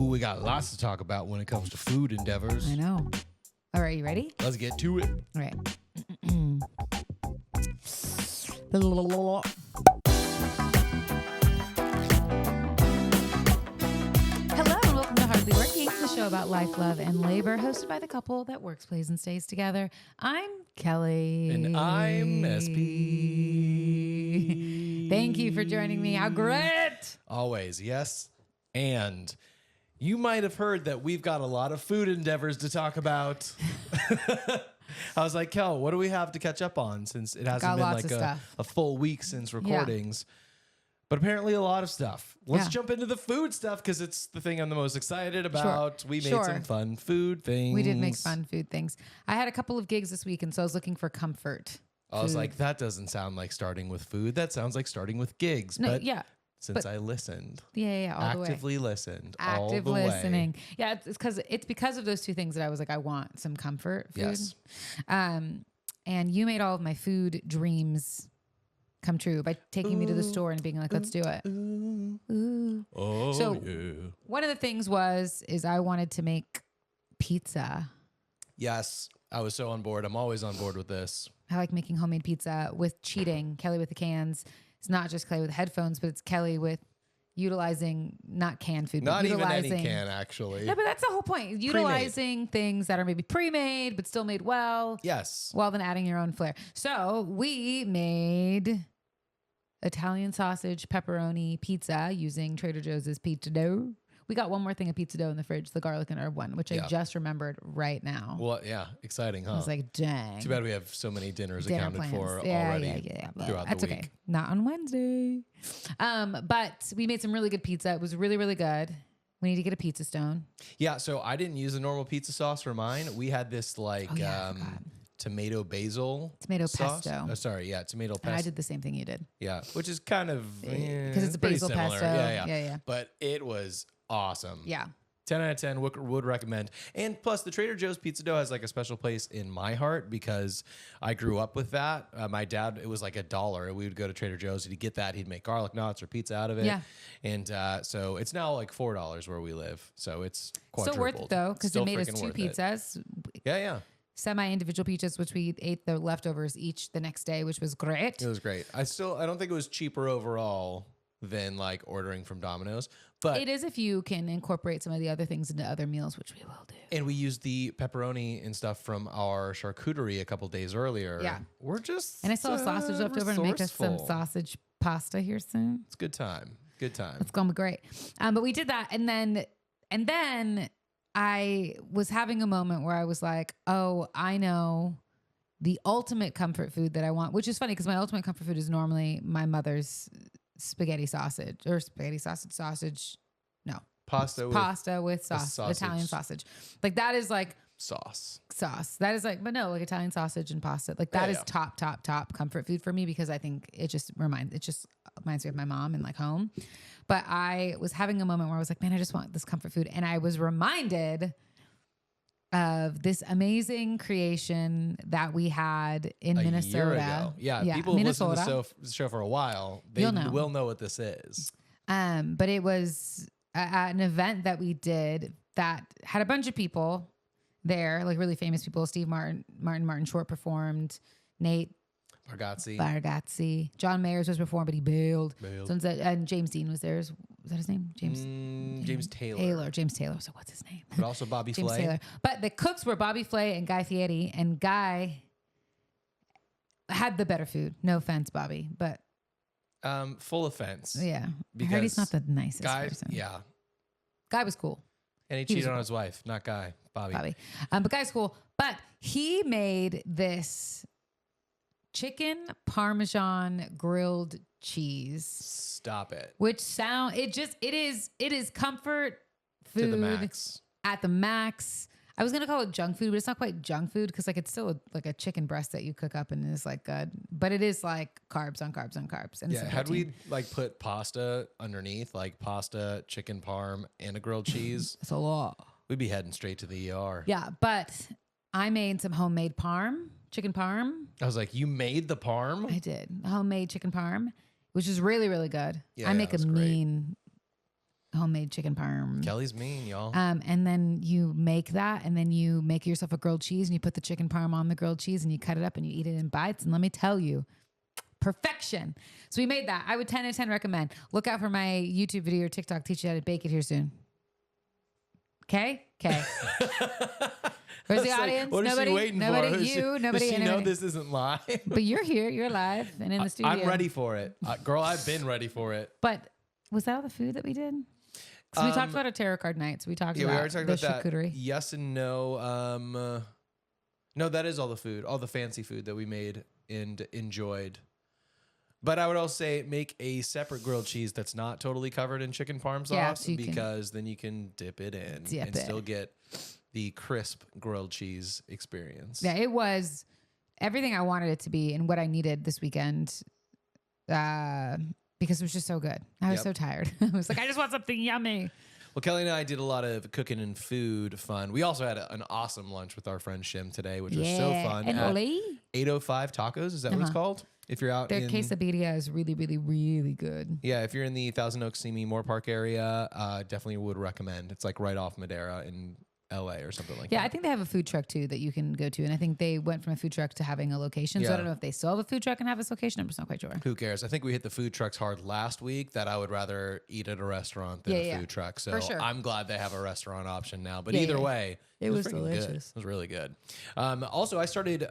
Ooh, we got lots to talk about when it comes to food endeavors. I know. All right, you ready? Let's get to it. All right. Hello and welcome to Hardly Working, the show about life, love, and labor, hosted by the couple that works, plays, and stays together. I'm Kelly. And I'm SP. Thank you for joining me. How great! Always, yes. And you might have heard that we've got a lot of food endeavors to talk about. I was like, Kel, what do we have to catch up on since it hasn't been like a full week since recordings? Yeah. But apparently a lot of stuff. Let's jump into the food stuff because it's the thing I'm the most excited about. Sure. We made some fun food things. We did make fun food things. I had a couple of gigs this week, and so I was looking for comfort. I was like, that doesn't sound like starting with food. That sounds like starting with gigs. No, but since I listened. Actively listened. Active all the listening. way. Yeah, it's because of those two things that I was like, I want some comfort food. Yes. And you made all of my food dreams come true by taking me to the store and being like, let's do it. Ooh. Oh, so yeah. One of the things is I wanted to make pizza. Yes. I was so on board. I'm always on board with this. I like making homemade pizza with cheating. Kelly with the cans. It's not just Kelly with headphones, but it's Kelly with utilizing not canned food. Not but even utilizing, any can, actually. Yeah, but that's the whole point. Utilizing things that are maybe pre-made, but still made well. Yes. Well, then adding your own flair. So we made Italian sausage pepperoni pizza using Trader Joe's pizza dough. We got one more thing of pizza dough in the fridge, the garlic and herb one, which I just remembered right now. Well, yeah, exciting, huh? I was like, dang. Too bad we have so many dinners accounted for already throughout That's the week. Okay. Not on Wednesday. But we made some really good pizza. It was really, really good. We need to get a pizza stone. Yeah, so I didn't use a normal pizza sauce for mine. We had this tomato basil sauce. Pesto. Tomato pesto. And I did the same thing you did. Yeah, which is kind of because it's a basil similar. pesto. Yeah. But it was awesome. Yeah. 10 out of 10 would recommend. And plus the Trader Joe's pizza dough has like a special place in my heart because I grew up with that. My dad, it was like $1. We would go to Trader Joe's. He'd get that. He'd make garlic knots or pizza out of it. Yeah. And so it's now like $4 where we live. So it's quadrupled. Still worth it though because it made us 2 pizzas. Yeah. Semi-individual pizzas, which we ate the leftovers each the next day, which was great. It was great. I don't think it was cheaper overall than like ordering from Domino's. But it is if you can incorporate some of the other things into other meals, which we will do. And we used the pepperoni and stuff from our charcuterie a couple days earlier. Yeah. We're just And I saw a sausage left over and make us some sausage pasta here soon. It's a good time. Good time. It's going to be great. But we did that. And then I was having a moment where I was like, oh, I know the ultimate comfort food that I want, which is funny because my ultimate comfort food is normally my mother's spaghetti sausage. No. Pasta with sauce. Italian sausage. Like that is like sauce. That is like, but no, like Italian sausage and pasta. Like that is top comfort food for me because I think it just reminds me of my mom and like home. But I was having a moment where I was like, man, I just want this comfort food. And I was reminded of this amazing creation that we had in Minnesota. Year ago. Yeah, people have listened to the show for a while. They will know what this is. But it was an event that we did that had a bunch of people there, like really famous people. Steve Martin Short performed. Nate Bargatze. John Mayers was performed, but he bailed. And James Dean was there. Was that his name? James Taylor. James Taylor. So what's his name? But also Bobby James Flay. Taylor. But the cooks were Bobby Flay and Guy Fieri, and Guy had the better food. No offense, Bobby, but full offense. Yeah, I heard he's not the nicest person. Yeah, Guy was cool. And he cheated on his wife, not Guy. Bobby. But Guy's cool. But he made this chicken Parmesan grilled cheese. Stop it. It is comfort food to the max. At the max. I was gonna call it junk food, but it's not quite junk food because like it's still like a chicken breast that you cook up and it's like good, but it is like carbs on carbs on carbs. And had we like put pasta underneath, like pasta, chicken parm, and a grilled cheese, it's a lot. We'd be heading straight to the ER. Yeah, but I made some homemade chicken parm. I was like, you made the parm? I did homemade chicken parm, which is really really good. Yeah, I make a mean homemade chicken parm. Kelly's mean, y'all. And then you make that, and then you make yourself a grilled cheese, and you put the chicken parm on the grilled cheese, and you cut it up, and you eat it in bites. And let me tell you, perfection. So we made that. I would 10 out of 10 recommend. Look out for my YouTube video or TikTok. Teach you how to bake it here soon. Okay? Okay. Where's the audience? What Nobody, is she waiting nobody, for? you, nobody. Does she know this isn't live? But you're here. You're live and in the studio. I'm ready for it. Girl, I've been ready for it. But was that all the food that we did? So we talked about a tarot card night. So we talked about we already talked the about charcuterie. that. Yes and no. No, that is all the food, all the fancy food that we made and enjoyed. But I would also say make a separate grilled cheese that's not totally covered in chicken parm sauce, so because then you can dip it in and still get the crisp grilled cheese experience. Yeah, it was everything I wanted it to be and what I needed this weekend because it was just so good. I was so tired. I was like, I just want something yummy. Well, Kelly and I did a lot of cooking and food fun. We also had an awesome lunch with our friend Shim today, which was so fun. And Oli? 805 Tacos, is that what it's called? If you're out Their quesadilla is really, really, really good. Yeah, if you're in the Thousand Oaks, Simi, Moore Park area, definitely would recommend. It's like right off Madera in LA or something like that. Yeah, I think they have a food truck too that you can go to. And I think they went from a food truck to having a location. So I don't know if they still have a food truck and have this location. I'm just not quite sure. Who cares? I think we hit the food trucks hard last week that I would rather eat at a restaurant than a food truck. So I'm glad they have a restaurant option now. But either way, it was delicious. Good. It was really good. Also, I started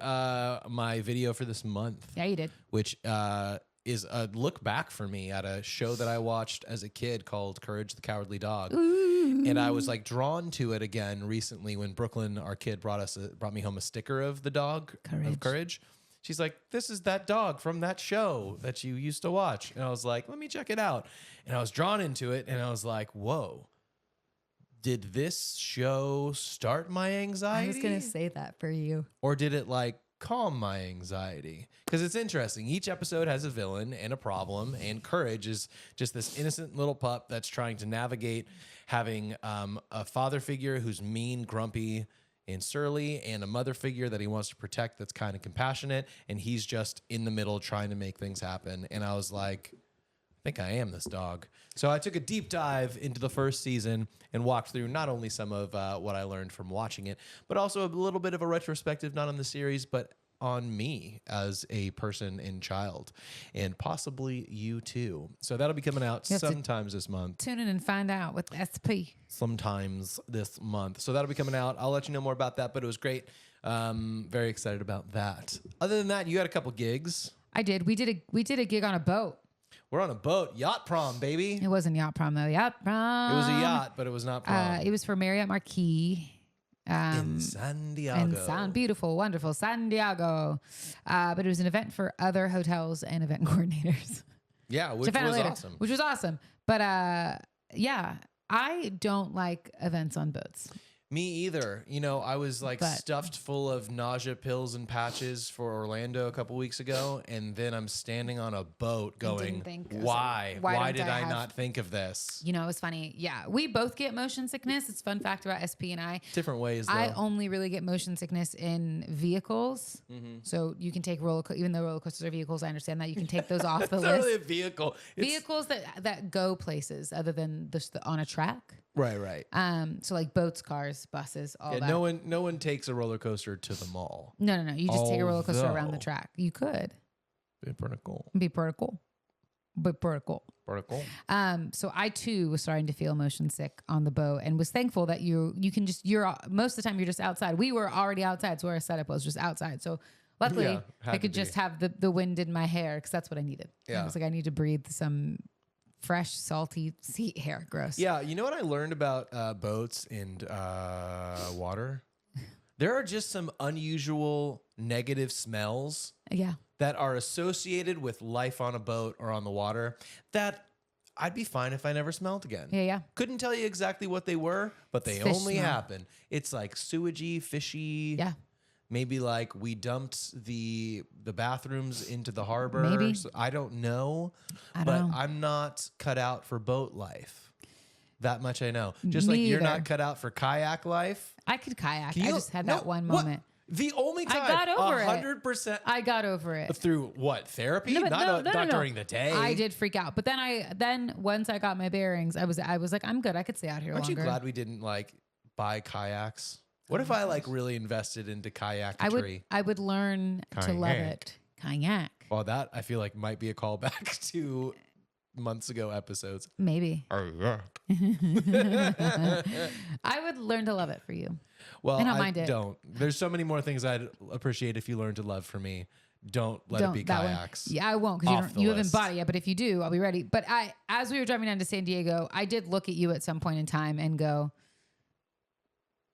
my video for this month. Yeah, you did. Which is a look back for me at a show that I watched as a kid called Courage the Cowardly Dog. Ooh. And I was like drawn to it again recently when Brooklyn, our kid, brought me home a sticker of the dog of Courage. She's like, this is that dog from that show that you used to watch. And I was like, let me check it out. And I was drawn into it and I was like, whoa. Did this show start my anxiety? I was going to say that for you. Or did it like calm my anxiety? Because it's interesting. Each episode has a villain and a problem, and Courage is just this innocent little pup that's trying to navigate having a father figure who's mean, grumpy, and surly, and a mother figure that he wants to protect that's kind of compassionate, and he's just in the middle trying to make things happen. And I was like, I think I am this dog. So I took a deep dive into the first season and walked through not only some of what I learned from watching it, but also a little bit of a retrospective, not on the series, but on me as a person and child, and possibly you too. So that'll be coming out sometimes this month. Tune in and find out with SP. Sometimes this month. So that'll be coming out. I'll let you know more about that, but it was great. Very excited about that. Other than that, you had a couple gigs. I did. We did a gig on a boat. We're on a boat. Yacht prom, baby. It wasn't yacht prom, though. Yacht prom. It was a yacht, but it was not prom. It was for Marriott Marquis. In San Diego. Beautiful, wonderful San Diego. But it was an event for other hotels and event coordinators. Yeah, which was awesome. Which was awesome. But yeah, I don't like events on boats. Me either. You know, I was like stuffed full of nausea pills and patches for Orlando a couple weeks ago, and then I'm standing on a boat going, why? Why did I not think of this? You know, it was funny. Yeah, we both get motion sickness. It's a fun fact about SP and I. Different ways, though. I only really get motion sickness in vehicles. Mm-hmm. So you can take even though roller coasters are vehicles, I understand that. You can take those off the list. It's not really a vehicle. Vehicles that go places other than on a track. Right. So like boats, cars, buses, all that. No one takes a roller coaster to the mall. No. You just take a roller coaster around the track. You could. Be pretty cool. So I too was starting to feel motion sick on the boat, and was thankful that you're most of the time you're just outside. We were already outside, so our setup was just outside. So luckily I could just have the wind in my hair because that's what I needed. Yeah. I was like, I need to breathe some fresh, salty sea air. Gross. Yeah. You know what I learned about boats and water? There are just some unusual negative smells that are associated with life on a boat or on the water that I'd be fine if I never smelled again. Yeah. Couldn't tell you exactly what they were, but they only happen. It's like sewagey, fishy. Yeah. Maybe like we dumped the bathrooms into the harbor. Maybe. So I don't know. But I'm not cut out for boat life. That much I know. Just like you're not cut out for kayak life. I could kayak. I just had that one moment. The only time I got over 100%. I got over it. Through what? Therapy? No, Not during the day. I did freak out. But then once I got my bearings, I was like, I'm good. I could stay out here Aren't longer. you glad we didn't like buy kayaks? What if I like really invested into kayaketry? I would learn to love it. Kayak. Well, that I feel like might be a callback to months ago episodes. Maybe. Oh, yeah. I would learn to love it for you. Well, I don't mind it. Don't. There's so many more things I'd appreciate if you learn to love for me. Don't let it be kayaks. Yeah, I won't because you haven't bought it yet. But if you do, I'll be ready. But as we were driving down to San Diego, I did look at you at some point in time and go,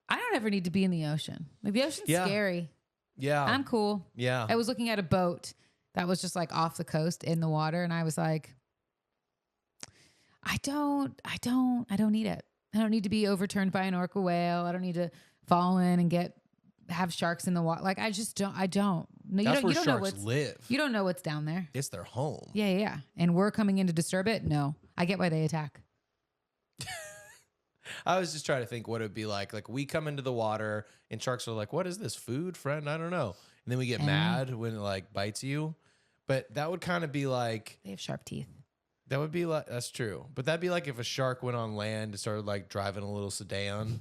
I don't ever need to be in the ocean. Like the ocean's scary. Yeah. I'm cool. Yeah. I was looking at a boat that was just like off the coast in the water. And I was like, I don't need it. I don't need to be overturned by an orca whale. I don't need to fall in and have sharks in the water. Like I don't. No, That's where you don't sharks know live. You don't know what's down there. It's their home. Yeah. And we're coming in to disturb it? No. I get why they attack. I was just trying to think what it would be like. Like we come into the water and sharks are like, what is this, food, friend? I don't know. And then we get mad when it like bites you. But that would kind of be like. They have sharp teeth. That would be like, that's true. But that'd be like if a shark went on land and started like driving a little sedan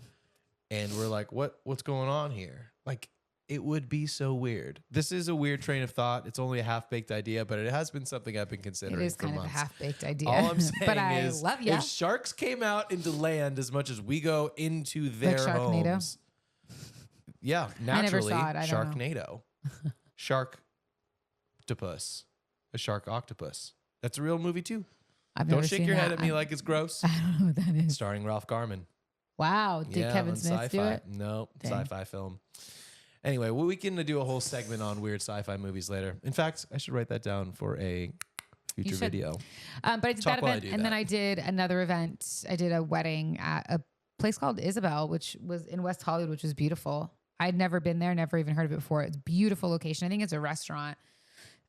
and we're like, what's going on here? Like it would be so weird. This is a weird train of thought. It's only a half-baked idea, but it has been something I've been considering for months. It is kind of a half-baked idea. All I'm saying but I is love you. If sharks came out into land as much as we go into their like Sharknado? homes. Yeah, naturally. I never saw it. I don't Sharknado. Sharktopus. A shark octopus. That's a real movie too. Don't shake your head at me like it's gross. I don't know what that is. Starring Ralph Garman. Wow. Did Kevin Smith do it? No, Dang. sci-fi film. Anyway, we can do a whole segment on weird sci-fi movies later. In fact, I should write that down for a future video. But I did that event, and then I did another event. I did a wedding at a place called Isabel, which was in West Hollywood, which was beautiful. I'd never been there, never even heard of it before. It's a beautiful location. I think it's a restaurant.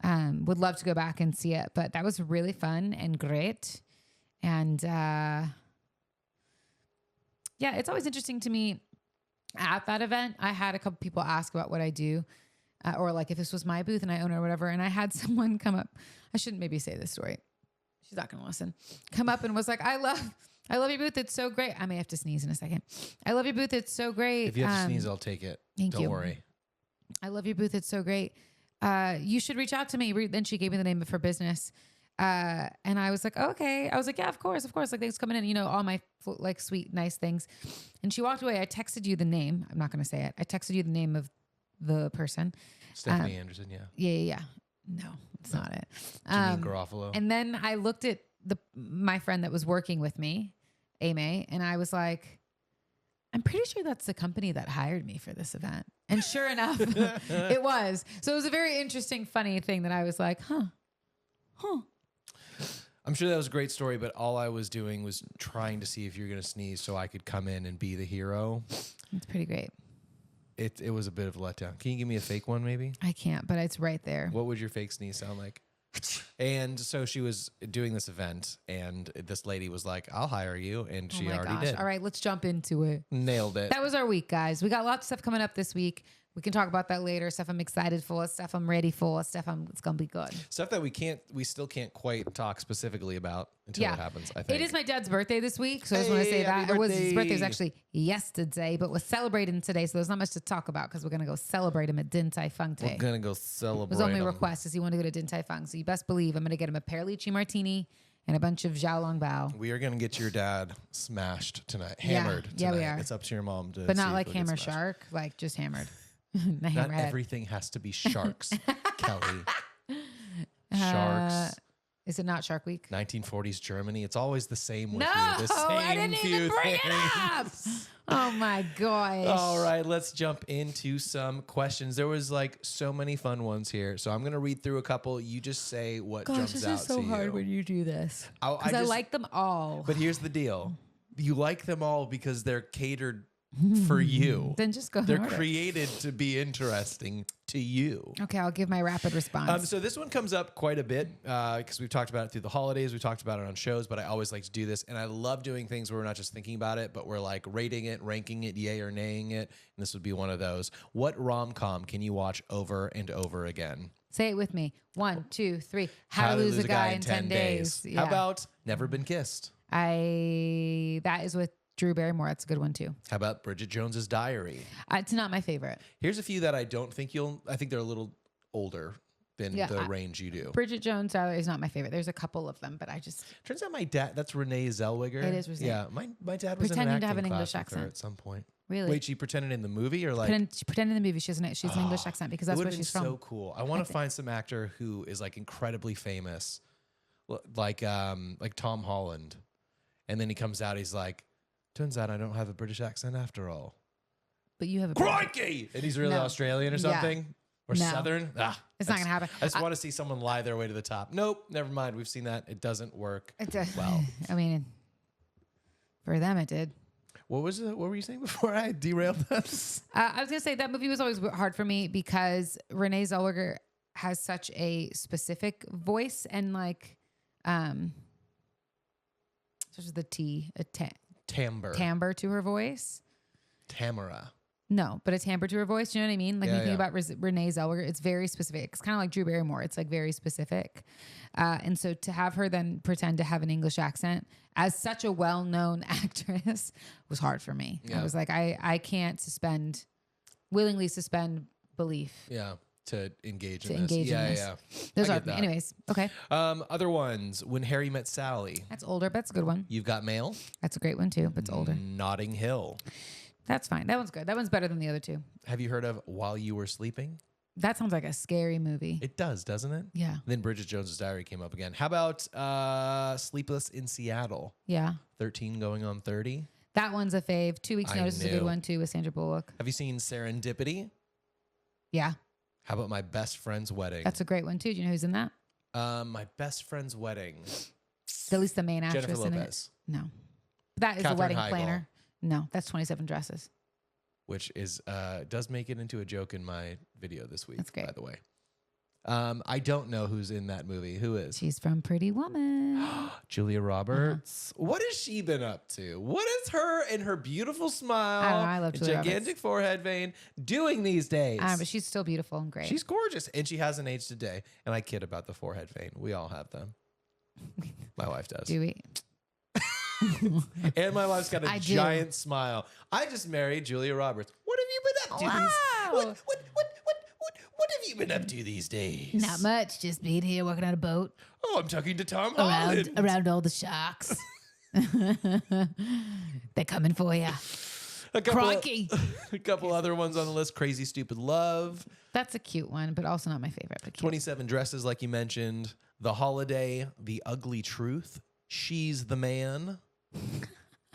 Would love to go back and see it, but that was really fun and great. And yeah, it's always interesting to me. At that event, I had a couple people ask about what I do, or like if this was my booth and I own it or whatever. And I had someone come up. I shouldn't maybe say this story. She's not going to listen. Come up and was like, I love your booth. It's so great. I may have to sneeze in a second. I love your booth. It's so great. If you have to sneeze, I'll take it. Don't worry. I love your booth. It's so great. You should reach out to me. Then she gave me the name of her business. And I was like, oh, okay. I was like, yeah, of course. Like things coming in, all my like sweet, nice things. And she walked away. I texted you the name. I'm not going to say it. I texted you the name of the person. Stephanie Anderson. Yeah. Yeah. No, it's not it. Janine Garofalo. And then I looked at my friend that was working with me, Amy, and I was like, I'm pretty sure that's the company that hired me for this event. And sure enough, it was. So it was a very interesting, funny thing that I was like, huh. I'm sure that was a great story, but all I was doing was trying to see if you're going to sneeze so I could come in and be the hero. It's pretty great. It was a bit of a letdown. Can you give me a fake one maybe? I can't, but it's right there. What would your fake sneeze sound like? And so she was doing this event and this lady was like, I'll hire you. And she already did. All right, let's jump into it. Nailed it. That was our week, guys. We got lots of stuff coming up this week. We can talk about that later. Stuff I'm excited for, stuff I'm ready for, stuff it's going to be good. Stuff that we still can't quite talk specifically about until it happens, I think. It is my dad's birthday this week, so I just want to say that. His birthday was actually yesterday, but we're celebrating today, so there's not much to talk about because we're going to go celebrate him at Din Tai Fung today. We're going to go celebrate His only him. request is he wanted to go to Din Tai Fung, so you best believe I'm going to get him a pear lychee martini and a bunch of Xiaolong Bao. We are going to get your dad smashed tonight. Hammered tonight. Yeah, we are. It's up to your mom to But not see like if he'll get Hammer smashed. Shark, like just hammered. Not everything has to be sharks, Kelly. Sharks. Is it not Shark Week? 1940s Germany. It's always the same with No, you. The same I didn't few even bring things. it up. Oh my gosh. All right, let's jump into some questions. There was like so many fun ones here. So I'm going to read through a couple. You just say what jumps out to you. This is so hard when you do this. Because I like them all. But here's the deal. You like them all because they're catered for you. Then just go. They're created to be interesting to you. Okay, I'll give my rapid response. So this one comes up quite a bit because we've talked about it through the holidays. We've talked about it on shows, but I always like to do this. And I love doing things where we're not just thinking about it, but we're like rating it, ranking it, yay or naying it. And this would be one of those. What rom-com can you watch over and over again? Say it with me. 1, 2, 3. How to Lose a Guy in 10 Days. Yeah. How about Never Been Kissed? That is with Drew Barrymore. That's a good one too. How about Bridget Jones's Diary? It's not my favorite. Here's a few that I don't think I think they're a little older than the range you do. Bridget Jones' Diary is not my favorite. There's a couple of them, but I just... Turns out my dad, that's Renee Zellweger. It is Renee. Yeah, my dad was pretending in an to have an acting English class with accent her at some point. Really? Wait, she pretended in the movie or like... She pretended in the movie. She's an English accent because that's where she's from. So cool. I want to find some actor who is like incredibly famous, like Tom Holland. And then he comes out, he's like, turns out I don't have a British accent after all. But you have a... Crikey! And he's really Australian or something? Yeah. Or Southern? It's not going to happen. I just want to see someone lie their way to the top. Nope, never mind. We've seen that. It doesn't work. Well, I mean, for them it did. What were you saying before I derailed us? I was going to say that movie was always hard for me because Renee Zellweger has such a specific voice and like, such as the timbre to her voice. Tamara. No, but a timbre to her voice. Do you know what I mean? Like when you think about Renee Zellweger, it's very specific. It's kind of like Drew Barrymore. It's like very specific. And so to have her then pretend to have an English accent as such a well-known actress was hard for me. Yeah. I was like, I can't willingly suspend belief. Yeah. To engage in this. Yeah. Those are me. Anyways, okay. Other ones. When Harry Met Sally. That's older, but that's a good one. You've Got Mail. That's a great one too, but it's older. Notting Hill. That's fine. That one's good. That one's better than the other two. Have you heard of While You Were Sleeping? That sounds like a scary movie. It does, doesn't it? Yeah. Then Bridget Jones's Diary came up again. How about Sleepless in Seattle? Yeah. 13 going on 30. That one's a fave. 2 Weeks Notice is a good one too with Sandra Bullock. Have you seen Serendipity? Yeah. How about My Best Friend's Wedding? That's a great one too. Do you know who's in that? My Best Friend's Wedding. At least the main actress Jennifer in Lopez. it. No. That is Katherine a wedding Heigl. planner. No, that's 27 Dresses. Which is does make it into a joke in my video this week. That's great. By the way. I don't know who's in that movie. Who is? She's from Pretty Woman. Julia Roberts. What has she been up to? What is her and her beautiful smile, I don't know, I love Julia gigantic Roberts. forehead vein doing these days? But she's still beautiful and great. She's gorgeous, and she hasn't aged a day. And I kid about the forehead vein. We all have them. My wife does. Do we? And my wife's got a giant smile. I just married Julia Roberts. What have you been up to? Wow. What have you been up to these days? Not much. Just being here working on a boat. Oh, I'm talking to Tom Holland. Around all the sharks. They're coming for you. Crikey. A couple other ones on the list. Crazy Stupid Love. That's a cute one, but also not my favorite. But 27 Dresses, like you mentioned. The Holiday. The Ugly Truth. She's the Man.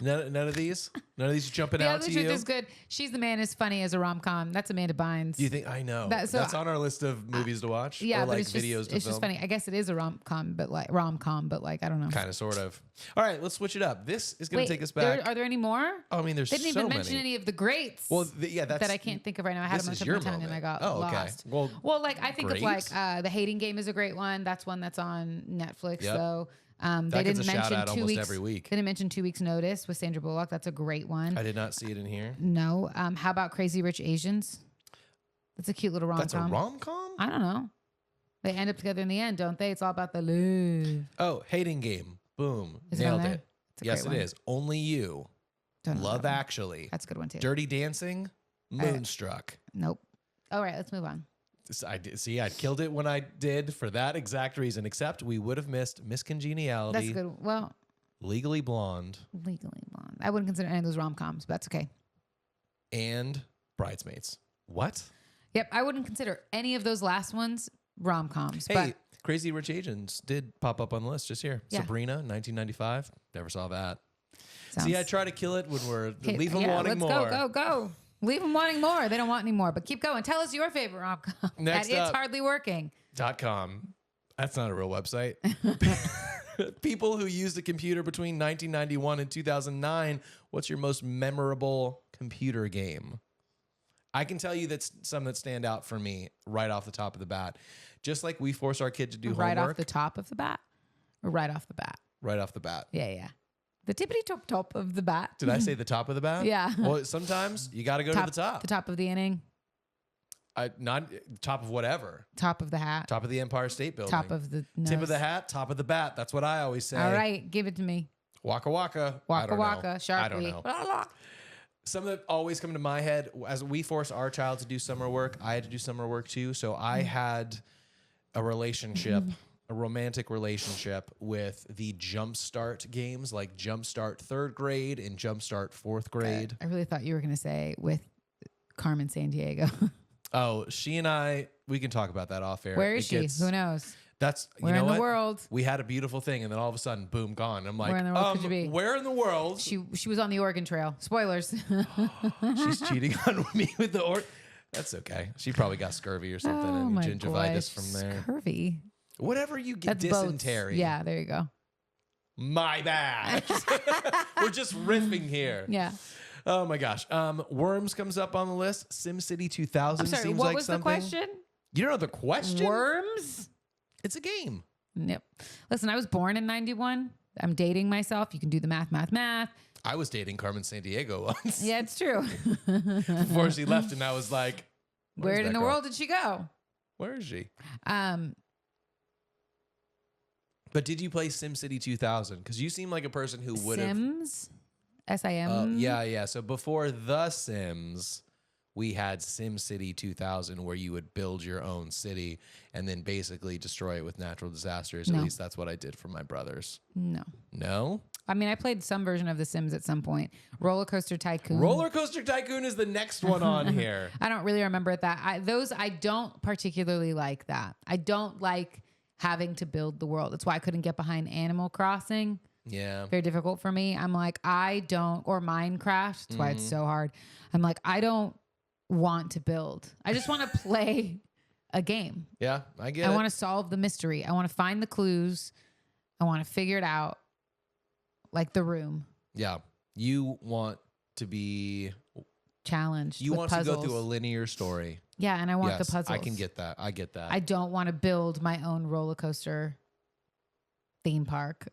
None of these? None of these jumping out to you? The Ugly Truth is good. She's the Man is funny as a rom-com. That's Amanda Bynes. Do you think? I know. That's on our list of movies to watch. Yeah, or but like it's videos just, to it's film. just funny. I guess it is a rom-com, but like I don't know. Kind of, sort of. All right, let's switch it up. This is going to take us back. Are there any more? Oh, I mean, there's so many. They didn't even mention any of the greats. Well, that's that I can't think of right now. I had them on top of my tongue and I got lost. Well, like I think of like The Hating Game is a great one. That's one that's on Netflix. Yep. So they didn't mention 2 weeks every week. They didn't mention 2 Weeks Notice with Sandra Bullock. That's a great one. I did not see it in here. No. How about Crazy Rich Asians? That's a cute little rom-com. That's a rom-com? I don't know. They end up together in the end, don't they? It's all about the love. Oh, Hating Game. Boom. Is Nailed it. Yes, it is. Only You. Love Actually. That's a good one too. Dirty Dancing. Moonstruck. Nope. All right, let's move on. I killed it when I did for that exact reason, except we would have missed Miss Congeniality. That's good. Well, Legally Blonde. I wouldn't consider any of those rom-coms, but that's okay. And Bridesmaids. What? Yep, I wouldn't consider any of those last ones rom-coms. Hey, but Crazy Rich Asians did pop up on the list just here. Yeah. Sabrina, 1995. Never saw that. See, I try to kill it when we're leave them wanting more. Let's go. Leave them wanting more. They don't want any more, but keep going. Tell us your favorite rom-com. Next It's hardly working. .com. That's not a real website. People who used a computer between 1991 and 2009. What's your most memorable computer game. I can tell you that's some that stand out for me right off the top of the bat. Just like we force our kid to do right homework. Off the top of the bat? Or right off the bat? Right off the bat. Yeah. The tippity top of the bat. Did I say the top of the bat? Yeah. Well, sometimes you got to go to the top. The top of the inning. Not top of whatever. Top of the hat. Top of the Empire State Building. Top of the nose. Tip of the hat, top of the bat. That's what I always say. All right, give it to me. Waka waka. Waka waka. Sharpie. I don't know. Some that always come to my head as we force our child to do summer work. I had to do summer work too. So I had a relationship, a romantic relationship with the Jumpstart games, like Jumpstart 3rd grade and Jumpstart 4th grade. I really thought you were going to say with Carmen Sandiego. Oh, she and I, we can talk about that off air. Where is she? Who knows? That's, where in the world? We had a beautiful thing, and then all of a sudden, boom, gone. I'm like, where in the world could you be? Where in the world? She was on the Oregon Trail. Spoilers. She's cheating on me with the That's okay. She probably got scurvy or something and gingivitis from there. Scurvy. Whatever you get, That's dysentery. Boats. Yeah, there you go. My bad. We're just riffing here. Yeah. Oh my gosh. Worms comes up on the list. SimCity 2000 I'm sorry, seems what like was something. the question? You don't know the question? Worms? It's a game. Yep. Listen, I was born in 91. I'm dating myself. You can do the math. I was dating Carmen Sandiego once. Yeah, it's true. Before she left, and I was like, where in the world did she go? Where is she? But did you play SimCity 2000? Because you seem like a person who would have. Sims? SIM? Yeah. So before The Sims, we had SimCity 2000 where you would build your own city and then basically destroy it with natural disasters. No. At least that's what I did for my brothers. No. No? I mean, I played some version of The Sims at some point. Roller Coaster Tycoon. Roller Coaster Tycoon is the next one on here. I don't really remember that. I don't particularly like that. I don't like having to build the world. That's why I couldn't get behind Animal Crossing. Yeah. Very difficult for me. I'm like, or Minecraft. That's why it's so hard. I'm like, I don't want to build. I just want to play a game. Yeah, I get it. I want to solve the mystery. I want to find the clues. I want to figure it out. Like The Room. Yeah. You want to be challenged. You want puzzles. to go through a linear story. Yeah, and I want the puzzles. I can get that. I get that. I don't want to build my own roller coaster theme park.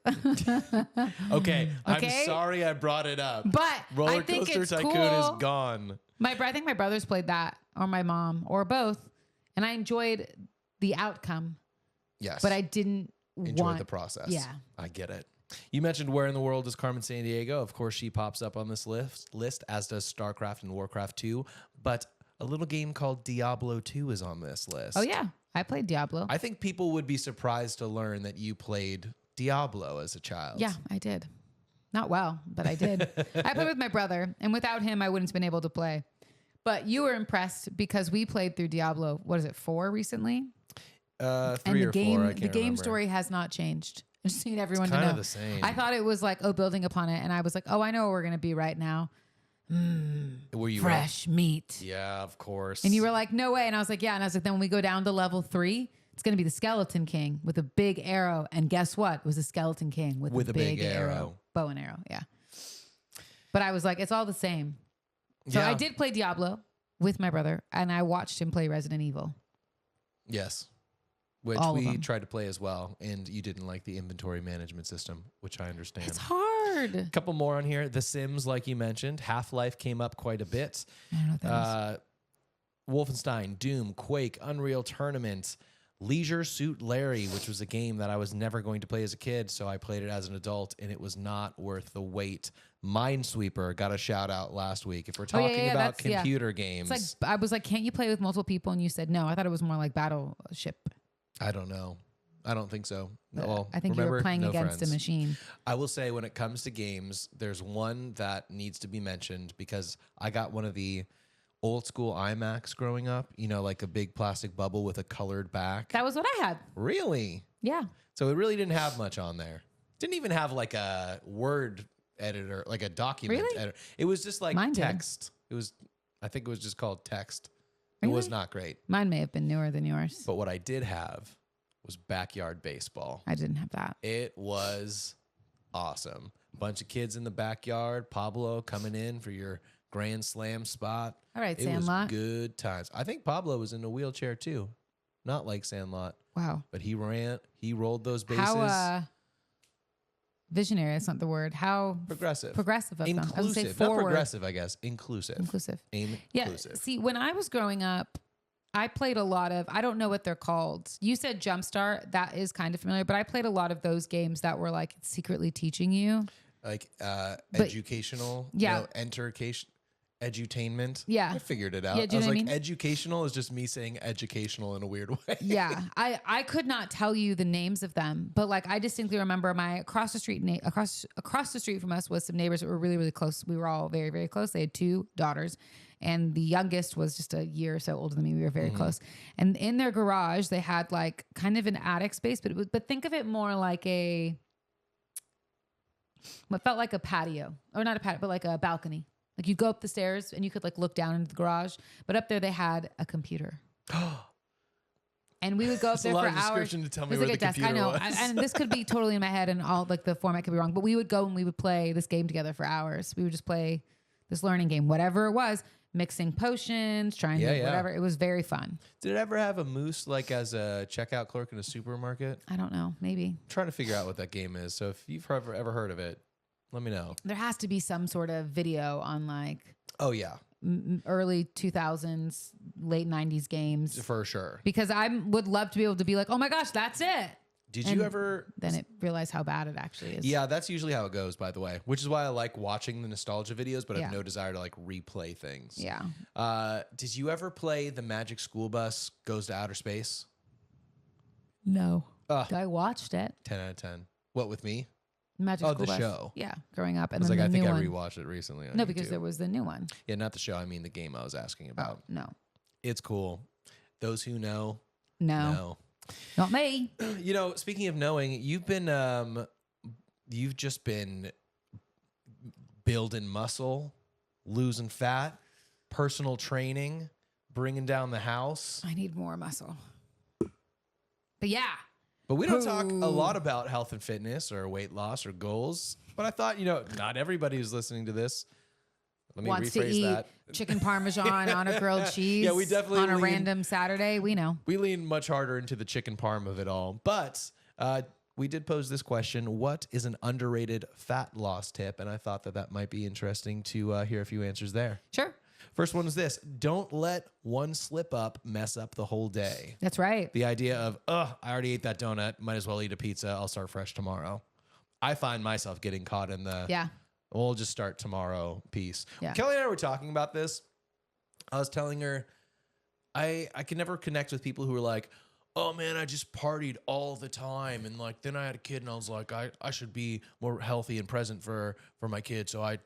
Okay. I'm sorry I brought it up. But Roller I think Coaster it's Tycoon cool. is gone. I think my brothers played that, or my mom, or both, and I enjoyed the outcome. Yes. But I didn't enjoy the process. Yeah. I get it. You mentioned Where in the World is Carmen Sandiego. Of course, she pops up on this list, as does StarCraft and Warcraft 2. But a little game called Diablo 2 is on this list. Oh, yeah. I played Diablo. I think people would be surprised to learn that you played Diablo as a child. Yeah, I did. Not well, but I did. I played with my brother, and without him, I wouldn't have been able to play. But you were impressed because we played through Diablo, 4 recently? 3 or 4, I can't The game remember. story has not changed. I just need everyone to know. Kind of the same. I thought it was like, building upon it. And I was like, I know where we're going to be right now. Were you Fresh meat. Yeah, of course. And you were like, no way. And I was like, yeah. And I was like, then when we go down to level 3, it's going to be the Skeleton King with a big arrow. And guess what? It was a Skeleton King with a big arrow. Bow and arrow. Yeah. But I was like, it's all the same. So Yeah. I did play Diablo with my brother, and I watched him play Resident Evil. Yes. Which All of we them. tried to play as well. And you didn't like the inventory management system, which I understand. It's hard. A couple more on here. The Sims, like you mentioned. Half-Life came up quite a bit. I don't know what that is. Wolfenstein, Doom, Quake, Unreal Tournament, Leisure Suit Larry, which was a game that I was never going to play as a kid, so I played it as an adult, and it was not worth the wait. Minesweeper got a shout out last week. If we're talking about computer games. It's like, I was like, can't you play with multiple people? And you said no. I thought it was more like Battleship. I don't know. I don't think so. Well, I think you were playing against a machine. I will say when it comes to games, there's one that needs to be mentioned because I got one of the old school iMacs growing up, like a big plastic bubble with a colored back. That was what I had. Really? Yeah. So it really didn't have much on there. Didn't even have like a word editor, like a document editor. It was just like text. I think it was just called text. It was not great. Mine may have been newer than yours. But what I did have was backyard baseball. I didn't have that. It was awesome. Bunch of kids in the backyard. Pablo coming in for your Grand Slam spot. All right, it Sandlot. was good times. I think Pablo was in a wheelchair too. Not like Sandlot. Wow. But he rolled those bases. How visionary, that's not the word. How progressive of them. Inclusive. I would say Not forward. progressive, I guess. Inclusive. Yeah. See, when I was growing up, I played a lot of, I don't know what they're called. You said Jumpstart. That is kind of familiar, but I played a lot of those games that were like secretly teaching you. Like educational, edutainment. Yeah. I figured it out. Yeah, do I you was know like, what I mean? educational is just me saying educational in a weird way. Yeah. I could not tell you the names of them, but like I distinctly remember across the street from us was some neighbors that were really, really close. We were all very, very close. They had 2 daughters. And the youngest was just a year or so older than me. We were very close. And in their garage, they had like kind of an attic space, but think of it more like what felt like a patio, or not a patio, but like a balcony. Like you go up the stairs and you could like look down into the garage, but up there they had a computer. And we would go up there for hours. To tell me where the computer I know, was. and this could be totally in my head, and all like the format could be wrong. But we would go and we would play this game together for hours. We would just play this learning game, whatever it was, mixing potions, trying to whatever. It was very fun. Did it ever have a moose like as a checkout clerk in a supermarket? I don't know. Maybe. I'm trying to figure out what that game is. So if you've ever heard of it, let me know. There has to be some sort of video on like. Oh yeah. Early 2000s, late 90s games. For sure. Because I would love to be able to be like, oh my gosh, that's it. Did you ever? Then realize how bad it actually is. Yeah, that's usually how it goes, by the way, which is why I like watching the nostalgia videos, but I have no desire to like replay things. Yeah. Did you ever play The Magic School Bus Goes to Outer Space? No. I watched it. 10 out of 10. What, with me? Magic School the Bus. show. Yeah, growing up. And I was then like, I think I one. rewatched it recently. No, because there was the new one. Yeah, not the show. I mean the game I was asking about. Oh, no. It's cool. Those who know. No. Not me. You know, speaking of knowing, you've just been building muscle, losing fat, personal training, bringing down the house. I need more muscle. But yeah. But we don't talk a lot about health and fitness or weight loss or goals. But I thought, not everybody who's listening to this. Let me wants rephrase to eat that. Chicken Parmesan on a grilled cheese. Yeah, we definitely on a random Saturday. We know. We lean much harder into the chicken parm of it all. But we did pose this question: what is an underrated fat loss tip? And I thought that might be interesting to hear a few answers there. Sure. First one is this: don't let one slip up mess up the whole day. That's right. The idea of, I already ate that donut. Might as well eat a pizza. I'll start fresh tomorrow. I find myself getting caught in the we'll just start tomorrow piece. Yeah. Kelly and I were talking about this. I was telling her I can never connect with people who are like, oh man, I just partied all the time. And like, then I had a kid and I was like, I should be more healthy and present for my kid. So I'm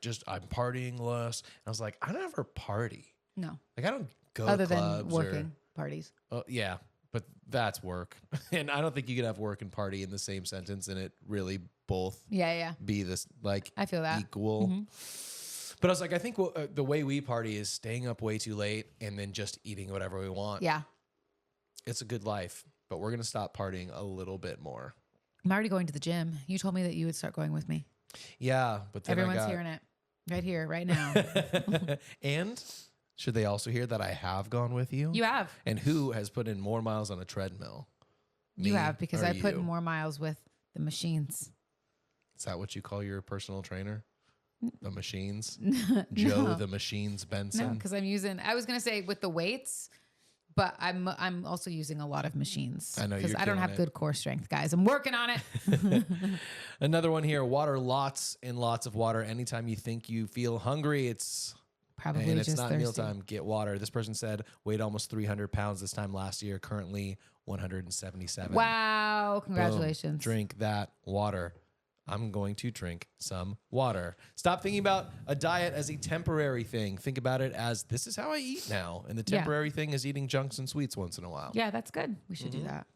partying less. And I was like, I don't ever party. No. Like I don't go other to clubs than working parties. Oh yeah, but that's work. And I don't think you could have work and party in the same sentence and it really both be this like I feel that equal. Mm-hmm. But I was like, I think the way we party is staying up way too late and then just eating whatever we want. Yeah. It's a good life, but we're going to stop partying a little bit more. I'm already going to the gym. You told me that you would start going with me. Yeah, but then everyone's hearing it right here, right now. And should they also hear that I have gone with you? You have. And who has put in more miles on a treadmill? You have, because I put in more miles with the machines. Is that what you call your personal trainer? The machines? Joe the Machines Benson? No, because I was going to say with the weights, but I'm also using a lot of machines. I know, because I don't have good core strength, guys. I'm working on it. Another one here: water, lots and lots of water. Anytime you think you feel hungry, it's just not thirsty. mealtime. Get water. This person said weighed almost 300 pounds this time last year. Currently 177. Wow! Congratulations. Boom. Drink that water. I'm going to drink some water. Stop thinking about a diet as a temporary thing. Think about it as this is how I eat now. And the temporary thing is eating junks and sweets once in a while. Yeah, that's good. We should do that.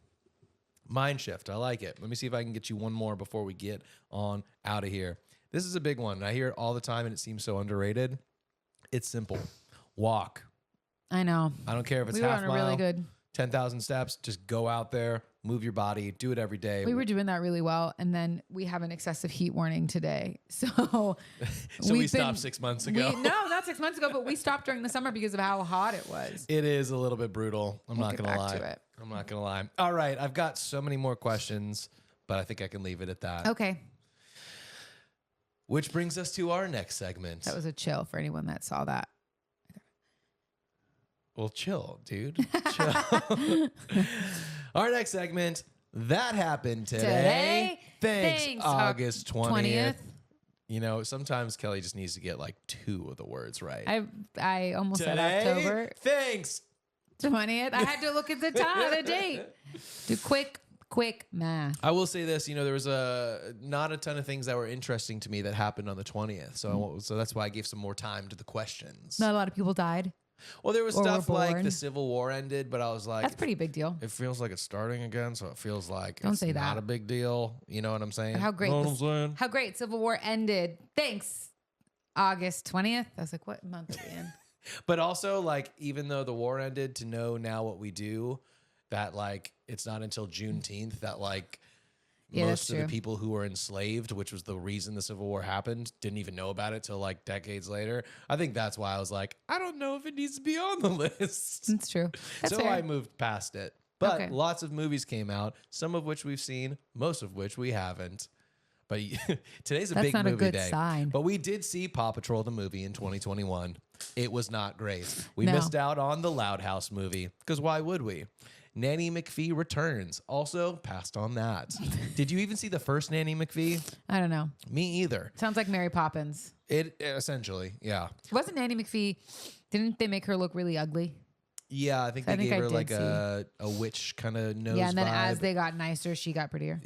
Mind shift. I like it. Let me see if I can get you one more before we get on out of here. This is a big one. I hear it all the time and it seems so underrated. It's simple. Walk. I know. I don't care if it's we were half on a mile, really good 10,000 steps, just go out there, move your body, do it every day. We were doing that really well. And then we have an excessive heat warning today. So, so we stopped 6 months ago. No, not 6 months ago, but we stopped during the summer because of how hot it was. It is a little bit brutal. I'm not going to lie. I'm not going to lie. All right. I've got so many more questions, but I think I can leave it at that. Okay. Which brings us to our next segment. That was a chill for anyone that saw that. Well, chill, dude. Chill. Our next segment, that happened today. Thanks, August 20th. You know, sometimes Kelly just needs to get like 2 of the words right. I almost today, said October. Thanks. 20th. I had to look at the time, the date. Do quick math. I will say this, you know, there was not a ton of things that were interesting to me that happened on the 20th. So that's why I gave some more time to the questions. Not a lot of people died. Well, there was stuff like the Civil War ended, but I was like, that's a pretty big deal. It feels like it's starting again, so it feels like Don't say not that. a big deal. You know what I'm saying? But how great! You know what I'm saying? How great Civil War ended. Thanks, August 20th. I was like, what month are we in? But also, like, even though the war ended, to know now what we do, that like it's not until Juneteenth that like. Yeah, most of true. the people who were enslaved, which was the reason the Civil War happened, didn't even know about it till like decades later. I think that's why I was like, I don't know if it needs to be on the list. That's true. That's so fair. I moved past it. But Okay. lots of movies came out, some of which we've seen, most of which we haven't. But today's a That's big not a movie good day. sign. But we did see Paw Patrol the movie in 2021. It was not great. We No. missed out on the Loud House movie, because why would we? Nanny McPhee returns. Also passed on that. Did you even see the first Nanny McPhee? I don't know. Me either. Sounds like Mary Poppins. It essentially, yeah. Wasn't Nanny McPhee? Didn't they make her look really ugly? Yeah, I think they gave her like see. a witch kind of nose. Yeah, and then vibe. as they got nicer, she got prettier.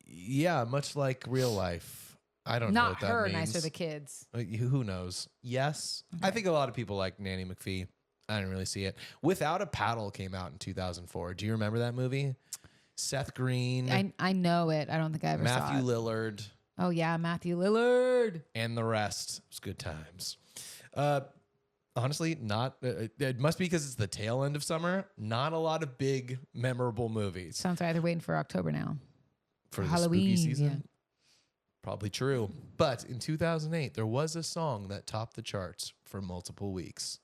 Yeah, much like real life. I don't know Not what that her, means. nicer the kids. Who knows? Yes. I think a lot of people like Nanny McPhee. I didn't really see it. Without a Paddle came out in 2004. Do you remember that movie? Seth Green. I know it. I don't think I ever saw Matthew it. Lillard. Oh yeah, Matthew Lillard. And the rest. It was good times. Honestly, not. It must be because it's the tail end of summer. Not a lot of big, memorable movies. Sounds right. They're waiting for October now. For the Halloween spooky season? yeah. Probably true. But in 2008, there was a song that topped the charts for multiple weeks.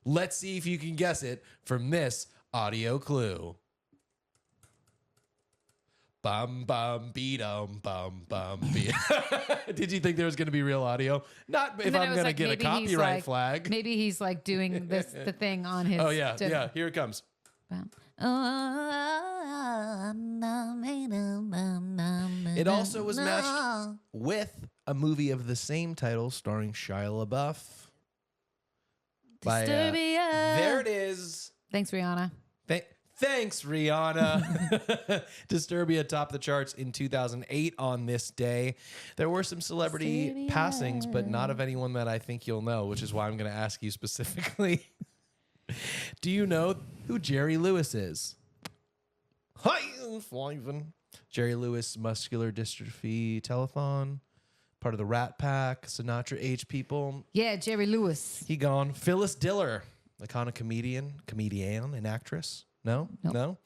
Let's see if you can guess it from this audio clue. Bum bum beedum bum bum be. Did you think there was going to be real audio? Not if I'm going to get a copyright flag. Maybe he's like doing the thing on his. Oh yeah, yeah. Here it comes. It also was matched with a movie of the same title starring Shia LaBeouf. There it is. Thanks, Rihanna. Thanks, Rihanna. Disturbia topped the charts in 2008 on this day. There were some celebrity passings, but not of anyone that I think you'll know, which is why I'm going to ask you specifically. Do you know who Jerry Lewis is? Hi, Jerry Lewis Muscular Dystrophy Telethon. Part of the Rat Pack, Sinatra Age People. Yeah, Jerry Lewis. He gone. Phyllis Diller, iconic comedian, and actress. No? Nope. No?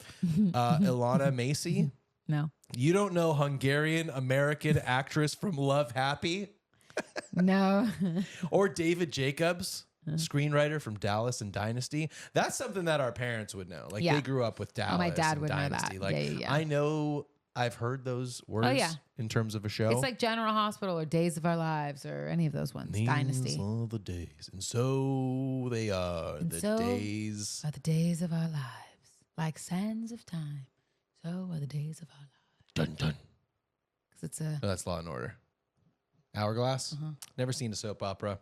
Ilana Macy. No. You don't know Hungarian-American actress from Love Happy? No. Or David Jacobs, screenwriter from Dallas and Dynasty. That's something that our parents would know. Like, they grew up with Dallas my dad and would Dynasty. know that. Like, Yeah. I know I've heard those words in terms of a show. It's like General Hospital or Days of Our Lives or any of those ones. These Dynasty. are the days. And so they are And the so days. Are the days of our lives. Like sands of time. So are the days of our lives. Dun dun. Because it's a. Oh, that's Law and Order. Hourglass. Never seen a soap opera.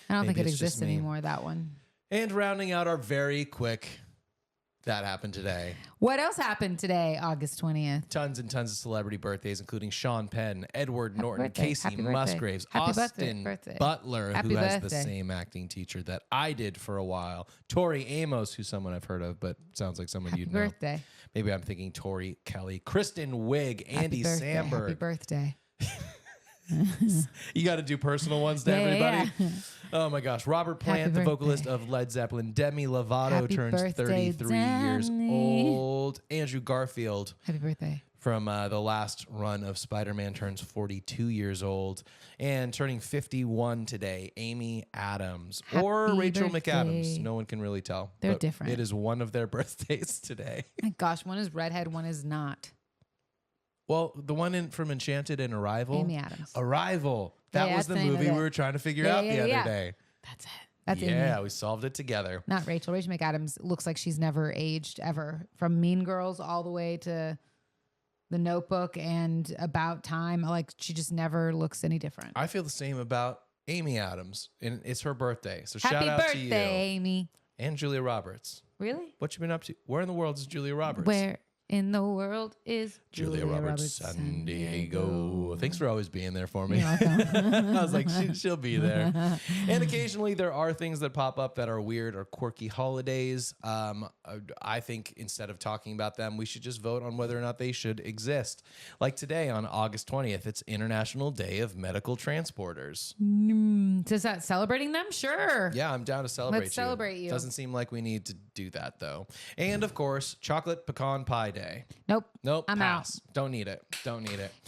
I don't think Maybe it it's just exists me. anymore, that one. And rounding out our very quick, that happened today. What else happened today, August 20th? Tons and tons of celebrity birthdays, including Sean Penn, Edward Norton, birthday. Casey Happy birthday. Musgraves, Happy Austin birthday. Butler, Happy who has the birthday. same acting teacher that I did for a while, Tori Amos, who's someone I've heard of, but sounds like someone Happy you'd birthday. know. Maybe I'm thinking Tori Kelly, Kristen Wiig, Andy Happy birthday. Samberg. Happy birthday. You got to do personal ones to everybody. Yeah. Oh my gosh. Robert Plant, the vocalist of Led Zeppelin. Demi Lovato turns 33 years old. Andrew Garfield. Happy birthday. From the last run of Spider-Man turns 42 years old. And turning 51 today, Amy Adams. Or Rachel McAdams. No one can really tell. They're different. It is one of their birthdays today. My gosh, one is redhead, one is not. Well, the one from Enchanted and Arrival. Amy Adams. Arrival. That was the movie we were trying to figure out the other day. That's it. That's Amy. We solved it together. Not Rachel. Rachel McAdams looks like she's never aged ever. From Mean Girls all the way to The Notebook and About Time. Like, she just never looks any different. I feel the same about Amy Adams. And it's her birthday. So Happy shout out to you. Happy birthday, Amy. And Julia Roberts. Really? What you been up to? Where in the world is Julia Roberts? Where in the world is Julia Roberts, San Diego. Thanks for always being there for me. You're welcome. I was like, she'll be there. And occasionally there are things that pop up that are weird or quirky holidays. I think instead of talking about them, we should just vote on whether or not they should exist. Like today on August 20th, it's International Day of Medical Transporters. Is that celebrating them? Sure. Yeah, I'm down to celebrate Let's celebrate you. Doesn't seem like we need to do that though. And of course, Chocolate Pecan Pie Day. Nope. I'm pass. Out. Don't need it.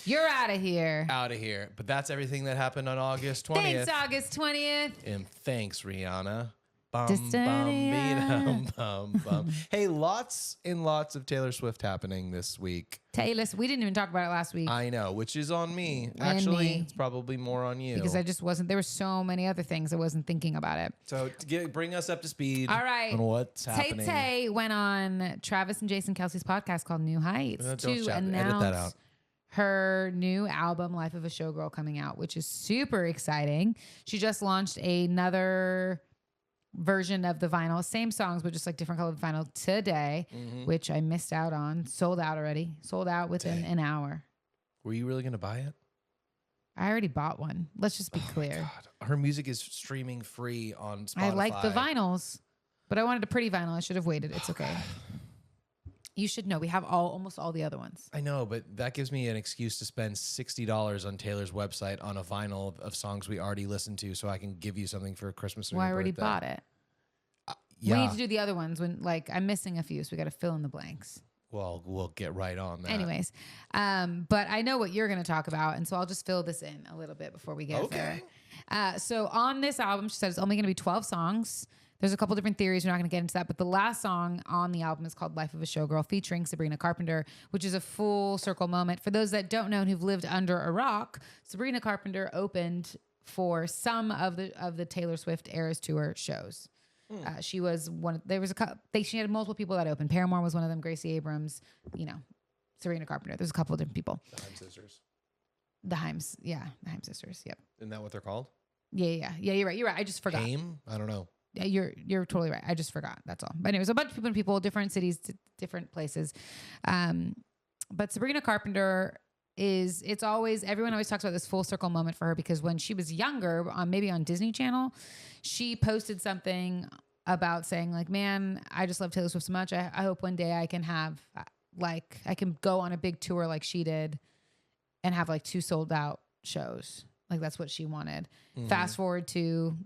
You're out of here. Out of here. But that's everything that happened on August 20th. Thanks, August 20th. And thanks, Rihanna. Bum. Hey, lots and lots of Taylor Swift happening this week. Taylor, we didn't even talk about it last week. I know, which is on me. Actually, it's probably more on you. Because I just wasn't, there were so many other things I wasn't thinking about it. So bring us up to speed. All right. On what's happening. Tay went on Travis and Jason Kelce's podcast called New Heights to announce her new album, Life of a Showgirl, coming out, which is super exciting. She just launched another version of the vinyl, same songs, but just like different colored vinyl today, which I missed out on. Sold out already. Sold out within an hour. Were you really going to buy it? I already bought one. Let's just be clear. God. Her music is streaming free on Spotify. I like the vinyls, but I wanted a pretty vinyl. I should have waited. It's okay. You should know. We have almost all the other ones. I know, but that gives me an excuse to spend $60 on Taylor's website on a vinyl of songs we already listened to, so I can give you something for Christmas or I already bought it. Yeah. We need to do the other ones when, like, I'm missing a few, so we got to fill in the blanks. Well, we'll get right on that. Anyways, but I know what you're going to talk about, and so I'll just fill this in a little bit before we get there. So on this album, she said it's only going to be 12 songs. There's a couple different theories. We're not going to get into that. But the last song on the album is called Life of a Showgirl, featuring Sabrina Carpenter, which is a full circle moment. For those that don't know and who've lived under a rock, Sabrina Carpenter opened for some of the Taylor Swift Eras Tour shows. She was one. There was a couple. She had multiple people that opened. Paramore was one of them. Gracie Abrams. Sabrina Carpenter. There's a couple of different people. The Haim sisters. The Haims. Yeah, the Haim sisters. Yep. Isn't that what they're called? Yeah. You're right. I just forgot. Haim? I don't know. Yeah, you're totally right. I just forgot. That's all. But anyways, a bunch of people, different cities, different places. But Sabrina Carpenter everyone always talks about this full circle moment for her, because when she was younger, maybe on Disney Channel, she posted something about saying like, man, I just love Taylor Swift so much. I hope one day I can have I can go on a big tour like she did and have like 2 sold out shows. Like that's what she wanted. Fast forward to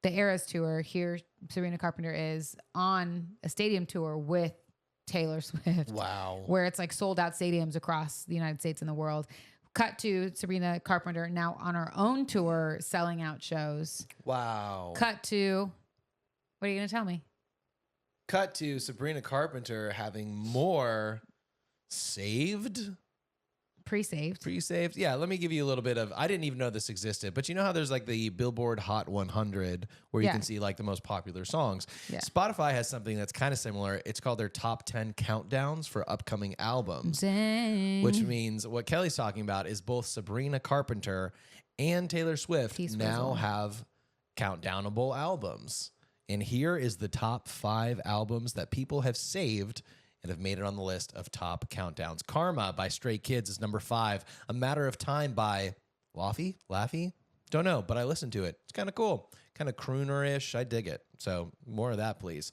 the Eras Tour. Here, Sabrina Carpenter is on a stadium tour with Taylor Swift. Wow. Where it's like sold out stadiums across the United States and the world. Cut to Sabrina Carpenter now on her own tour, selling out shows. Wow. Cut to, what are you going to tell me? Cut to Sabrina Carpenter having more saved. Pre-saved. Yeah, let me give you a little bit of, I didn't even know this existed, but you know how there's like the Billboard Hot 100 where you can see like the most popular songs? Yeah. Spotify has something that's kind of similar. It's called their top 10 countdowns for upcoming albums. Dang. Which means what Kelly's talking about is both Sabrina Carpenter and Taylor Swift now have countdownable albums. And here is the top 5 albums that people have saved and have made it on the list of top countdowns. Karma by Stray Kids is number 5. A Matter of Time by Laffy? Don't know, but I listened to it. It's kind of cool. Kind of crooner-ish. I dig it. So more of that, please.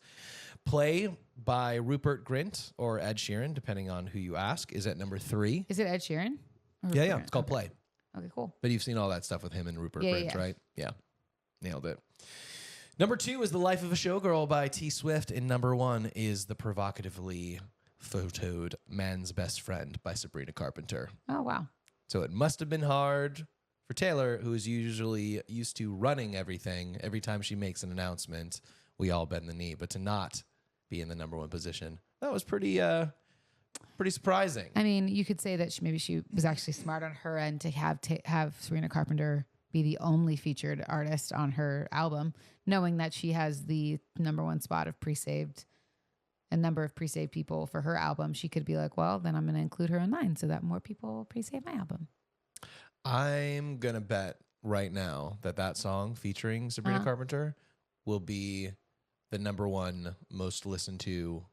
Play by Rupert Grint or Ed Sheeran, depending on who you ask, is at number 3. Is it Ed Sheeran? Yeah. It's called Play. Okay, cool. But you've seen all that stuff with him and Rupert Grint, yeah. right? Yeah. Nailed it. Number 2 is The Life of a Showgirl by T. Swift. And number 1 is The Provocatively Photoed Man's Best Friend by Sabrina Carpenter. Oh, wow. So it must have been hard for Taylor, who is usually used to running everything. Every time she makes an announcement, we all bend the knee. But to not be in the number 1 position, that was pretty surprising. I mean, you could say that maybe she was actually smart on her end to have Sabrina Carpenter be the only featured artist on her album, knowing that she has the number 1 spot of a number of pre-saved people for her album. She could be like, well, then I'm going to include her in mine so that more people pre-save my album. I'm going to bet right now that song featuring Sabrina Carpenter will be the number 1 most listened to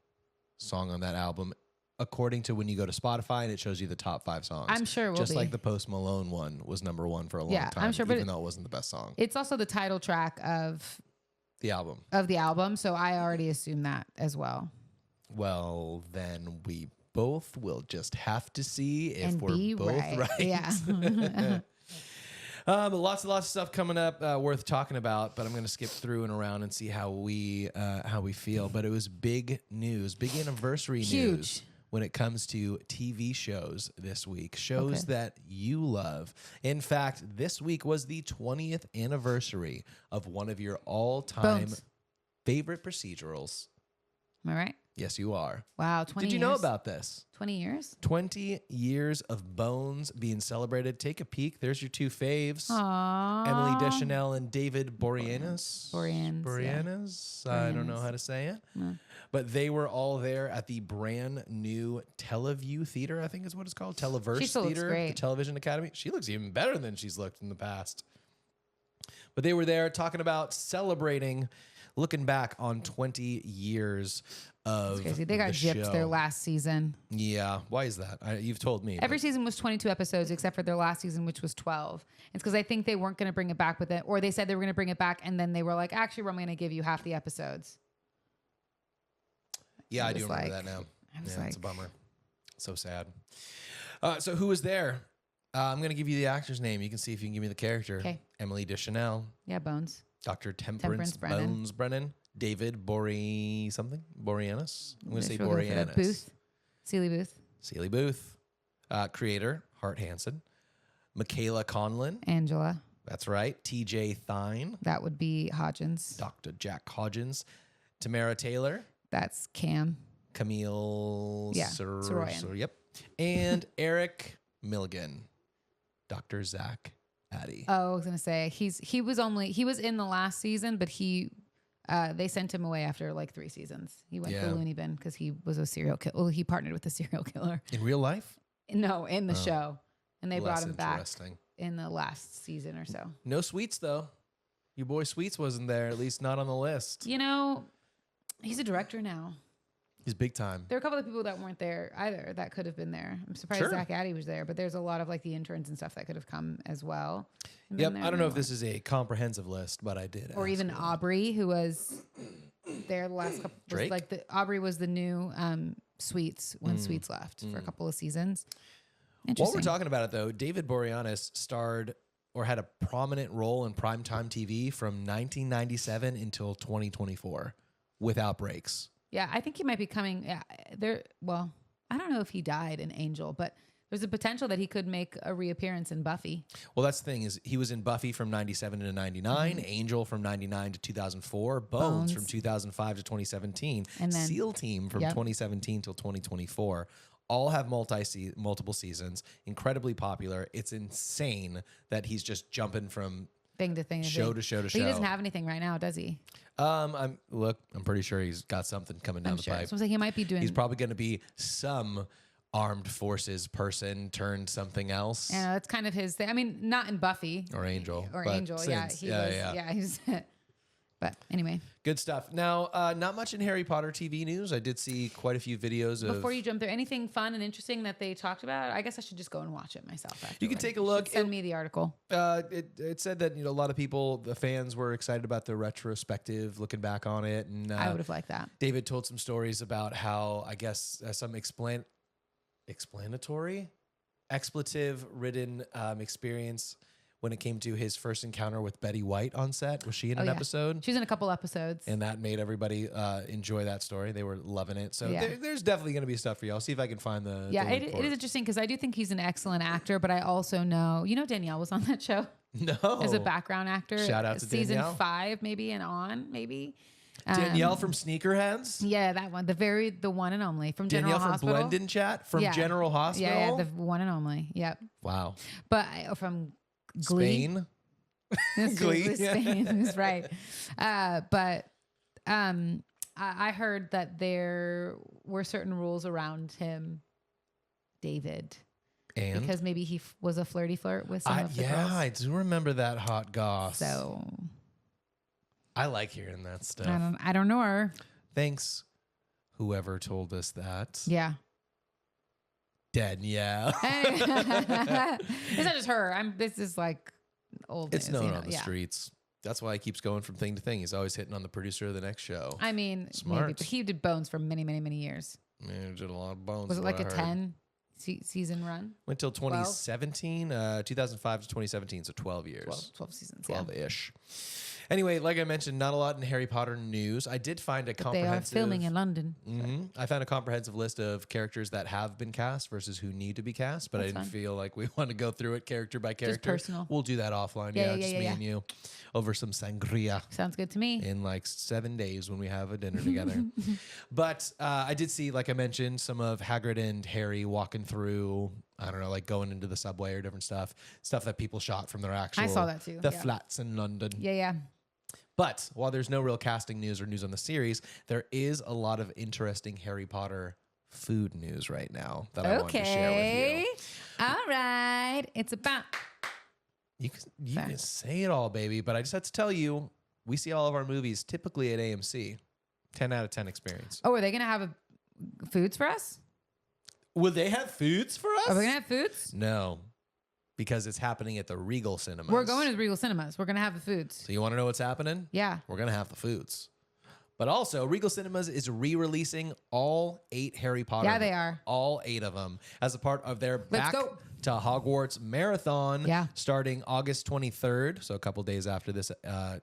song on that album, according to when you go to Spotify and it shows you the top 5 songs. I'm sure it will Just be. like the Post Malone one was number 1 for a long time, I'm sure, but even though it wasn't the best song. It's also the title track of The album. So I already assume that as well. Well, then we both will just have to see if And we're be both right. Yeah. Lots of stuff coming up worth talking about, but I'm going to skip through and around and see how we feel. But it was big news, big anniversary news when it comes to TV shows this week, shows that you love. In fact, this week was the 20th anniversary of one of your all-time favorite procedurals. Am I right? Yes, you are. Wow, 20 years. Did you know about this? 20 years? 20 years of Bones being celebrated. Take a peek. There's your 2 faves. Aww. Emily Deschanel and David Boreanaz. Boreanaz. Yeah. I don't know how to say it. No. But they were all there at the brand new Teleview Theater, I think is what it's called. Televerse She still looks Theater, great. the Television Academy. She looks even better than she's looked in the past. But they were there talking about celebrating, looking back on 20 years of It's crazy. They got gypped show. their last season. Yeah. Why is that? You've told me. Every season was 22 episodes except for their last season, which was 12. It's because I think they weren't going to bring it back with it, or they said they were going to bring it back, and then they were like, actually, we're going to give you half the episodes. Yeah, I do remember that now. Yeah, it's a bummer. So sad. So who was there? I'm going to give you the actor's name. You can see if you can give me the character. Okay. Emily Deschanel. Yeah, Bones. Dr. Temperance Bones Brennan. David Boreanaz. I'm going to say Boreanaz. Booth. Celie Booth. Creator, Hart Hansen. Michaela Conlon. Angela. That's right. TJ Thine. That would be Hodgins. Dr. Jack Hodgins. Tamara Taylor. That's Cam. Camille Soroyan. Yep. And Eric Milligan. Dr. Zach Addy. Oh, I was gonna say he was in the last season, but they sent him away after like 3 seasons. He went to the loony bin because he was a serial killer. Well, he partnered with a serial killer. In real life? No, in the show. And they brought him back interesting. in the last season or so. No Sweets though. Your boy Sweets wasn't there, at least not on the list. You know, he's a director now. He's big time. There are a couple of people that weren't there either that could have been there. I'm surprised Sure. Zach Addy was there, but there's a lot of like the interns and stuff that could have come as well. Yep. I don't know if this is a comprehensive list, but I did. Or even Aubrey, who was there the last couple. Drake? Aubrey was the new Sweets when Sweets left for a couple of seasons. While we're talking about it, though, David Boreanaz starred or had a prominent role in primetime TV from 1997 until 2024 without breaks. Yeah, I think he might be coming. Yeah, well, I don't know if he died in Angel, but there's a potential that he could make a reappearance in Buffy. Well, that's the thing is he was in Buffy from 97 to 99, Angel from 99 to 2004, Bones from 2005 to 2017, and then SEAL Team from 2017 till 2024. All have multiple seasons, incredibly popular. It's insane that he's just jumping from thing to thing, show to show to show. He doesn't have anything right now, does he? I'm pretty sure he's got something coming down the pipe. So I'm saying he might be doing. He's probably going to be some armed forces person turned something else. Yeah, that's kind of his thing. I mean, not in Buffy or Angel. He's. But anyway, good stuff. Now, not much in Harry Potter TV news. I did see quite a few videos of. Before you jump there, anything fun and interesting that they talked about? I guess I should just go and watch it myself. Afterward. You can take a look. Send me the article. It said that a lot of people, the fans, were excited about the retrospective, looking back on it, and I would have liked that. David told some stories about how I guess some explanatory expletive-ridden experience when it came to his first encounter with Betty White on set. Was she in an episode? She's in a couple episodes. And that made everybody enjoy that story. They were loving it. So Yeah. there's definitely going to be stuff for you. I'll see if I can find the it link for is interesting because I do think he's an excellent actor, but I also know, Danielle was on that show No. as a background actor. Shout out to season Danielle. 5 maybe and on maybe. Danielle from Sneakerheads. Yeah, that one. The one and only from General Danielle from Hospital. Blendon Chat from Yeah. General Hospital. Yeah, the one and only. Yep. Wow. But from Glee. Spain. Glee. Spain is right. But I heard that there were certain rules around him, David. And Because maybe he was a flirty flirt with some of the girls. I do remember that hot goss. So I like hearing that stuff. I don't know her. Thanks, whoever told us that. Yeah. Danielle. It's not just her. This is like old It's news, known on the streets. That's why he keeps going from thing to thing. He's always hitting on the producer of the next show. I mean, Smart. maybe, but he did Bones for many, many, many years. Man, did a lot of bones. Was it what like I a heard. 10 season run? Went till 2017, 2005 to 2017, so 12 years. 12 seasons. 12-ish. Anyway, like I mentioned, not a lot in Harry Potter news. I did find a They comprehensive... are filming in London. I found a comprehensive list of characters that have been cast versus who need to be cast, but That's I didn't fine. feel like we want to go through it character by character. personal. We'll do that offline. Yeah, Just me and you over some sangria Sounds good to me. in like 7 days when we have a dinner together. But I did see, like I mentioned, some of Hagrid and Harry walking through, I don't know, like going into the subway or different stuff that people shot from their actual... I saw that too, The yeah. flats in London. Yeah. But while there's no real casting news or news on the series, there is a lot of interesting Harry Potter food news right now that I wanted to share with you. All right. It's about... You can say it all, baby, but I just have to tell you, we see all of our movies typically at AMC. 10 out of 10 experience. Oh, are they going to have foods for us? Will they have foods for us? Are we going to have foods? No, because it's happening at the Regal Cinemas. We're going to the Regal Cinemas. We're going to have the foods. So you want to know what's happening? Yeah. We're going to have the foods. But also, Regal Cinemas is re-releasing all 8 Harry Potter. Yeah, they are. All 8 of them as a part of their Let's Back go. to Hogwarts marathon. Yeah. Starting August 23rd, so a couple days after this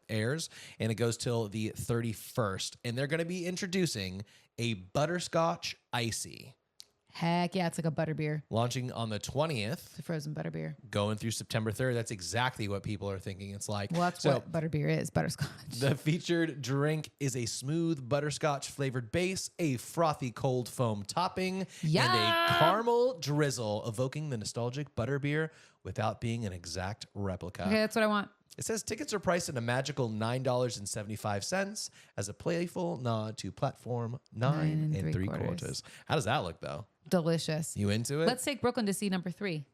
airs, and it goes till the 31st. And they're going to be introducing a Butterscotch ICEE. Heck yeah, it's like a butterbeer. Launching on the 20th, It's a frozen butterbeer. going through September 3rd. That's exactly what people are thinking it's like. Well, that's what butterbeer is, butterscotch. The featured drink is a smooth butterscotch flavored base, a frothy cold foam topping, and a caramel drizzle, evoking the nostalgic butterbeer without being an exact replica. Okay, that's what I want. It says tickets are priced at a magical $9.75 as a playful nod to platform 9 and 3/4. How does that look, though? Delicious. You into it? Let's take Brooklyn to see number 3.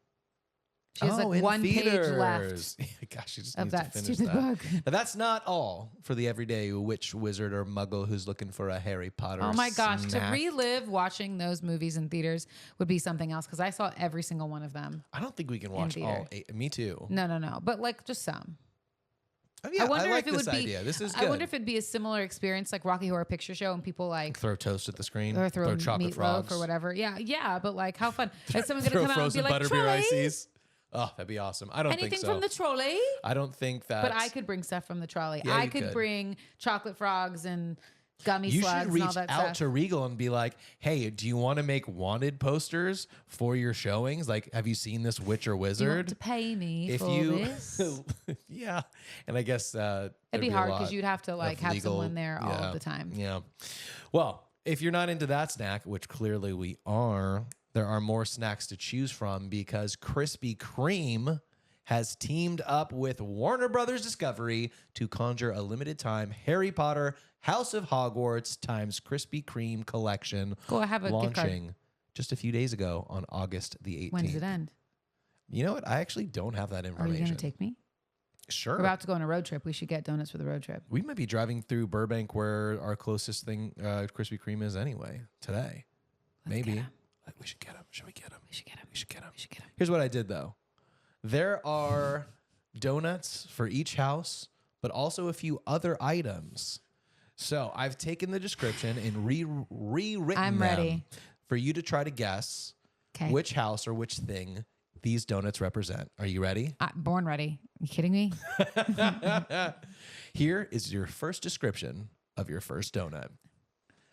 She has in like one page left theaters. Gosh, she just of needs to that finish stupid that. book. But that's not all for the everyday witch, wizard, or muggle who's looking for a Harry Potter Oh my gosh, to snack. relive watching those movies in theaters would be something else because I saw every single one of them. I don't think we can watch all theater. 8. Me too. No, but like just some. Oh, yeah, I wonder like if it this would idea. be. This is good. I wonder if it'd be a similar experience like Rocky Horror Picture Show and people like Throw toast at the screen. or throw chocolate meatloaf frogs. or whatever. Yeah, but like how fun. Is someone gonna Throw come out and be frozen like butterbeer trolley? ices. Oh, that'd be awesome. I don't Anything think so. from the trolley? I don't think that. But I could bring stuff from the trolley. Yeah, I you could could. bring chocolate frogs and gummy You slugs should and reach all that out stuff. to Regal and be like, "Hey, do you want to make wanted posters for your showings? Like, have you seen this witch or You want wizard? to pay me If for you, this? yeah." And I guess It'd there'd be a hard lot because you'd have to like of have legal- someone there all yeah, of the time. Yeah. Well, if you're not into that snack, which clearly we are, there are more snacks to choose from because Krispy Kreme has teamed up with Warner Brothers Discovery to conjure a limited time Harry Potter House of Hogwarts times Krispy Kreme collection. Cool, I have a gift card. launching just a few days ago on August the 18th. When does it end? You know what? I actually don't have that Are information. you going to take me? Sure. We're about to go on a road trip. We should get donuts for the road trip. We might be driving through Burbank where our closest thing, Krispy Kreme, is anyway, today. Maybe. get 'em. We should get them. Should we get them? We should get them. We should get them. We should get them. Here's what I did, though. There are donuts for each house, but also a few other items. So I've taken the description and rewritten I'm them ready. for you to try to guess Okay. which house or which thing these donuts represent. Are you ready? Born ready. You kidding me? Here is your first description of your first donut.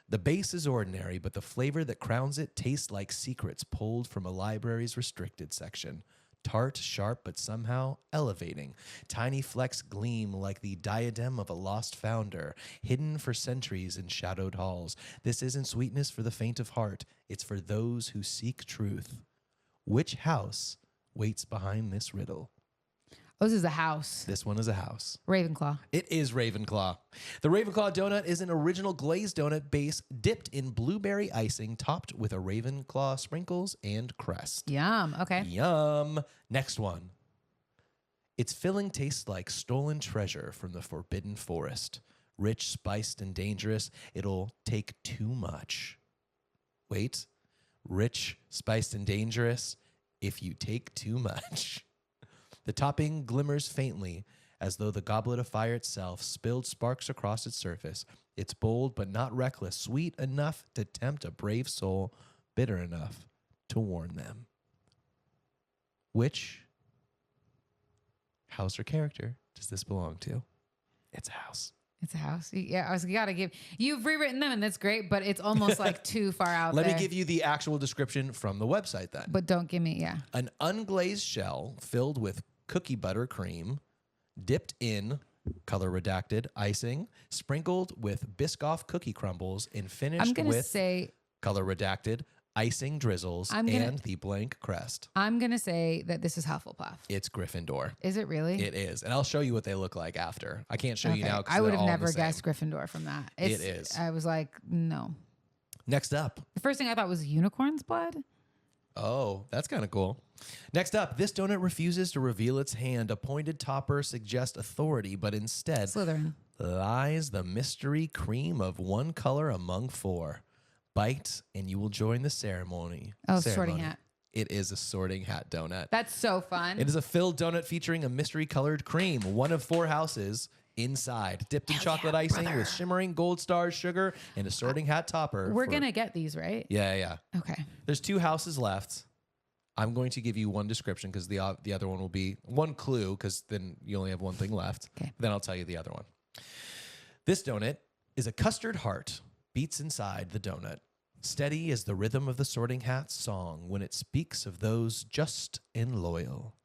The base is ordinary, but the flavor that crowns it tastes like secrets pulled from a library's restricted section. Tart, sharp, but somehow elevating. Tiny flecks gleam like the diadem of a lost founder, hidden for centuries in shadowed halls. This isn't sweetness for the faint of heart. It's for those who seek truth. Which house waits behind this riddle? Oh, this is a house. This one is a house. Ravenclaw. It is Ravenclaw. The Ravenclaw donut is an original glazed donut base dipped in blueberry icing, topped with a Ravenclaw sprinkles and crest. Yum. Okay. Yum. Next one. Its filling tastes like stolen treasure from the forbidden forest. Rich, spiced, and dangerous. It'll take too much. Wait. Rich, spiced, and dangerous if you take too much. The topping glimmers faintly, as though the goblet of fire itself spilled sparks across its surface. It's bold but not reckless, sweet enough to tempt a brave soul, bitter enough to warn them. Which house or character does this belong to? It's a house. It's a house. Yeah, you gotta give. You've rewritten them, and that's great, but it's almost like too far out Let there. me give you the actual description from the website then. But don't give me, An unglazed shell filled with cookie butter cream, dipped in, color redacted, icing, sprinkled with Biscoff cookie crumbles, and finished with color redacted, icing drizzles, and the blank crest. I'm going to say that this is Hufflepuff. It's Gryffindor. Is it really? It is. And I'll show you what they look like after. I can't show you now because I would have never guessed Gryffindor from that. It is. I was like, no. Next up. The first thing I thought was unicorn's blood. Oh, that's kind of cool. Next up, this donut refuses to reveal its hand. A pointed topper suggests authority, but instead Slytherin. Lies the mystery cream of one color among four. Bite, and you will join the ceremony. Oh, sorting hat. It is a sorting hat donut. That's so fun. It is a filled donut featuring a mystery-colored cream, one of four houses inside, dipped in chocolate icing with shimmering gold stars, sugar, and a sorting hat topper. We're going to get these, right? Yeah. Okay. There's two houses left. I'm going to give you one description because the other one will be one clue because then you only have one thing left. Okay. Then I'll tell you the other one. This donut is a custard heart beats inside the donut. Steady is the rhythm of the sorting hat's song when it speaks of those just and loyal.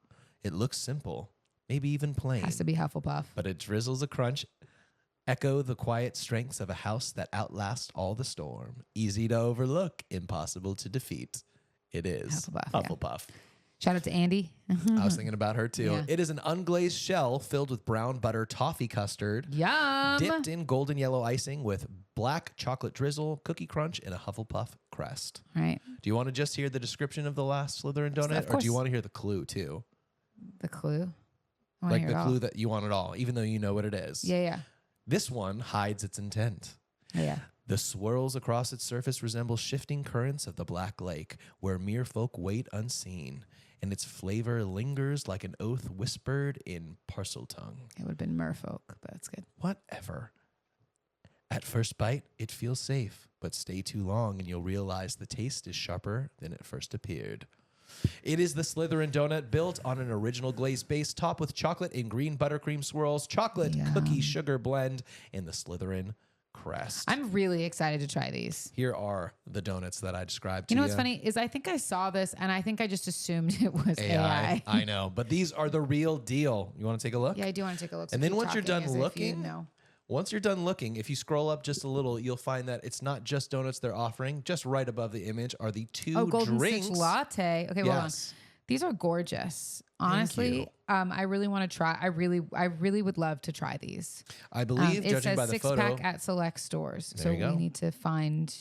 It looks simple, maybe even plain. Has to be Hufflepuff. But it drizzles a crunch, echo the quiet strengths of a house that outlasts all the storm. Easy to overlook, impossible to defeat. It is Hufflepuff. Yeah. Shout out to Andy. I was thinking about her too. Yeah. It is an unglazed shell filled with brown butter toffee custard. Yum. Dipped in golden yellow icing with black chocolate drizzle, cookie crunch, and a Hufflepuff crest. Right. Do you want to just hear the description of the last Slytherin donut? Or do you want to hear the clue too? The clue? Like the clue that you want it all, even though you know what it is. Yeah. This one hides its intent. Yeah. The swirls across its surface resemble shifting currents of the Black Lake, where mere folk wait unseen, and its flavor lingers like an oath whispered in parcel tongue. It would have been merfolk, but that's good. Whatever. At first bite, it feels safe, but stay too long and you'll realize the taste is sharper than it first appeared. It is the Slytherin donut built on an original glazed base topped with chocolate and green buttercream swirls, chocolate cookie sugar blend, and the Slytherin crest. I'm really excited to try these. Here are the donuts that I described to you. You know what's funny is I think I saw this and I think I just assumed it was AI. I know, but these are the real deal. You want to take a look? Yeah, I do want to take a look. And then once you're done looking, if you scroll up just a little, you'll find that it's not just donuts they're offering. Just right above the image are the two golden drinks. Stitch latte. Okay, hold on. These are gorgeous. Honestly, I really want to try. I really would love to try these. I believe, judging by the photo, it says 6-pack at select stores. There so you go. We need to find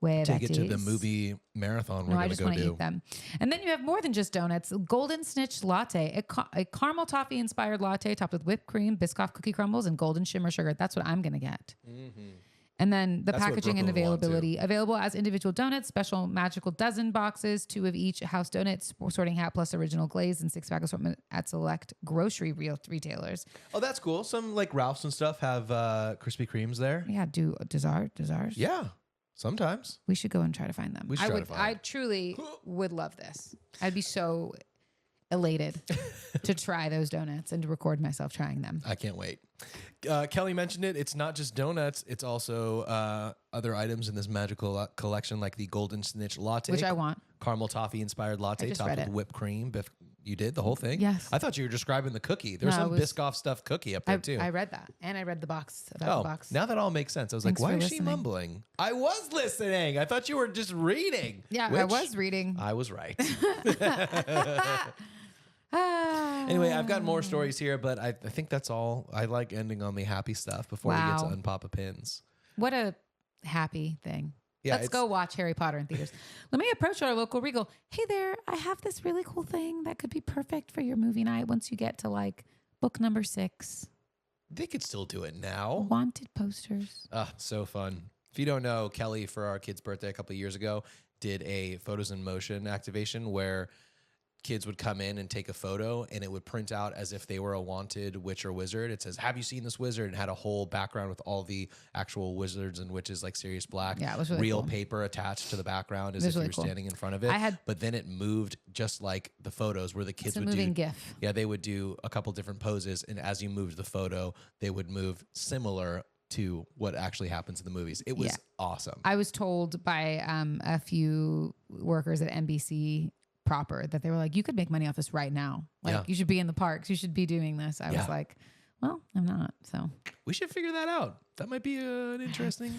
where take that it to is. the movie marathon. No, I just want to eat them. And then you have more than just donuts. Golden Snitch latte, a caramel toffee inspired latte topped with whipped cream, Biscoff cookie crumbles, and golden shimmer sugar. That's what I'm gonna get. Mm-hmm. And then the packaging and availability. Available as individual donuts, special magical dozen boxes, 2 of each house donuts, sorting hat plus original glaze, and 6-pack assortment at select grocery retailers. Oh, that's cool. Some like Ralph's and stuff have Krispy Kremes there. Yeah, does ours? Yeah. Sometimes. We should go and try to find them. We should try to find I truly would love this. I'd be so elated to try those donuts and to record myself trying them. I can't wait. Kelly mentioned it. It's not just donuts. It's also other items in this magical collection, like the Golden Snitch Latte. Which I want. Caramel toffee inspired latte topped with whipped cream. You did the whole thing? Yes. I thought you were describing the cookie. There was some Biscoff stuffed cookie up there too. I read that. And I read the box about the box. Now that all makes sense. I was like, why is she mumbling? I was listening. I thought you were just reading. Yeah, I was reading. I was right. Anyway, I've got more stories here, but I think that's all. I like ending on the happy stuff before we get to Unpop a Pins. What a happy thing. Yeah, let's go watch Harry Potter in theaters. Let me approach our local Regal. Hey there, I have this really cool thing that could be perfect for your movie night once you get to like book number 6. They could still do it now. Wanted posters. So fun. If you don't know, Kelly, for our kid's birthday a couple of years ago, did a photos in motion activation where kids would come in and take a photo and it would print out as if they were a wanted witch or wizard. It says, have you seen this wizard? And had a whole background with all the actual wizards and witches like Sirius Black. Yeah, it was really real cool. paper attached to the background as if you were standing in front of it. But then it moved just like the photos where the kids would moving do. GIF. Yeah, they would do a couple different poses. And as you moved the photo, they would move similar to what actually happens in the movies. It was awesome. I was told by a few workers at NBC proper that they were like, you could make money off this right now. Like you should be in the parks. You should be doing this. I was like, well, I'm not. So we should figure that out. That might be an interesting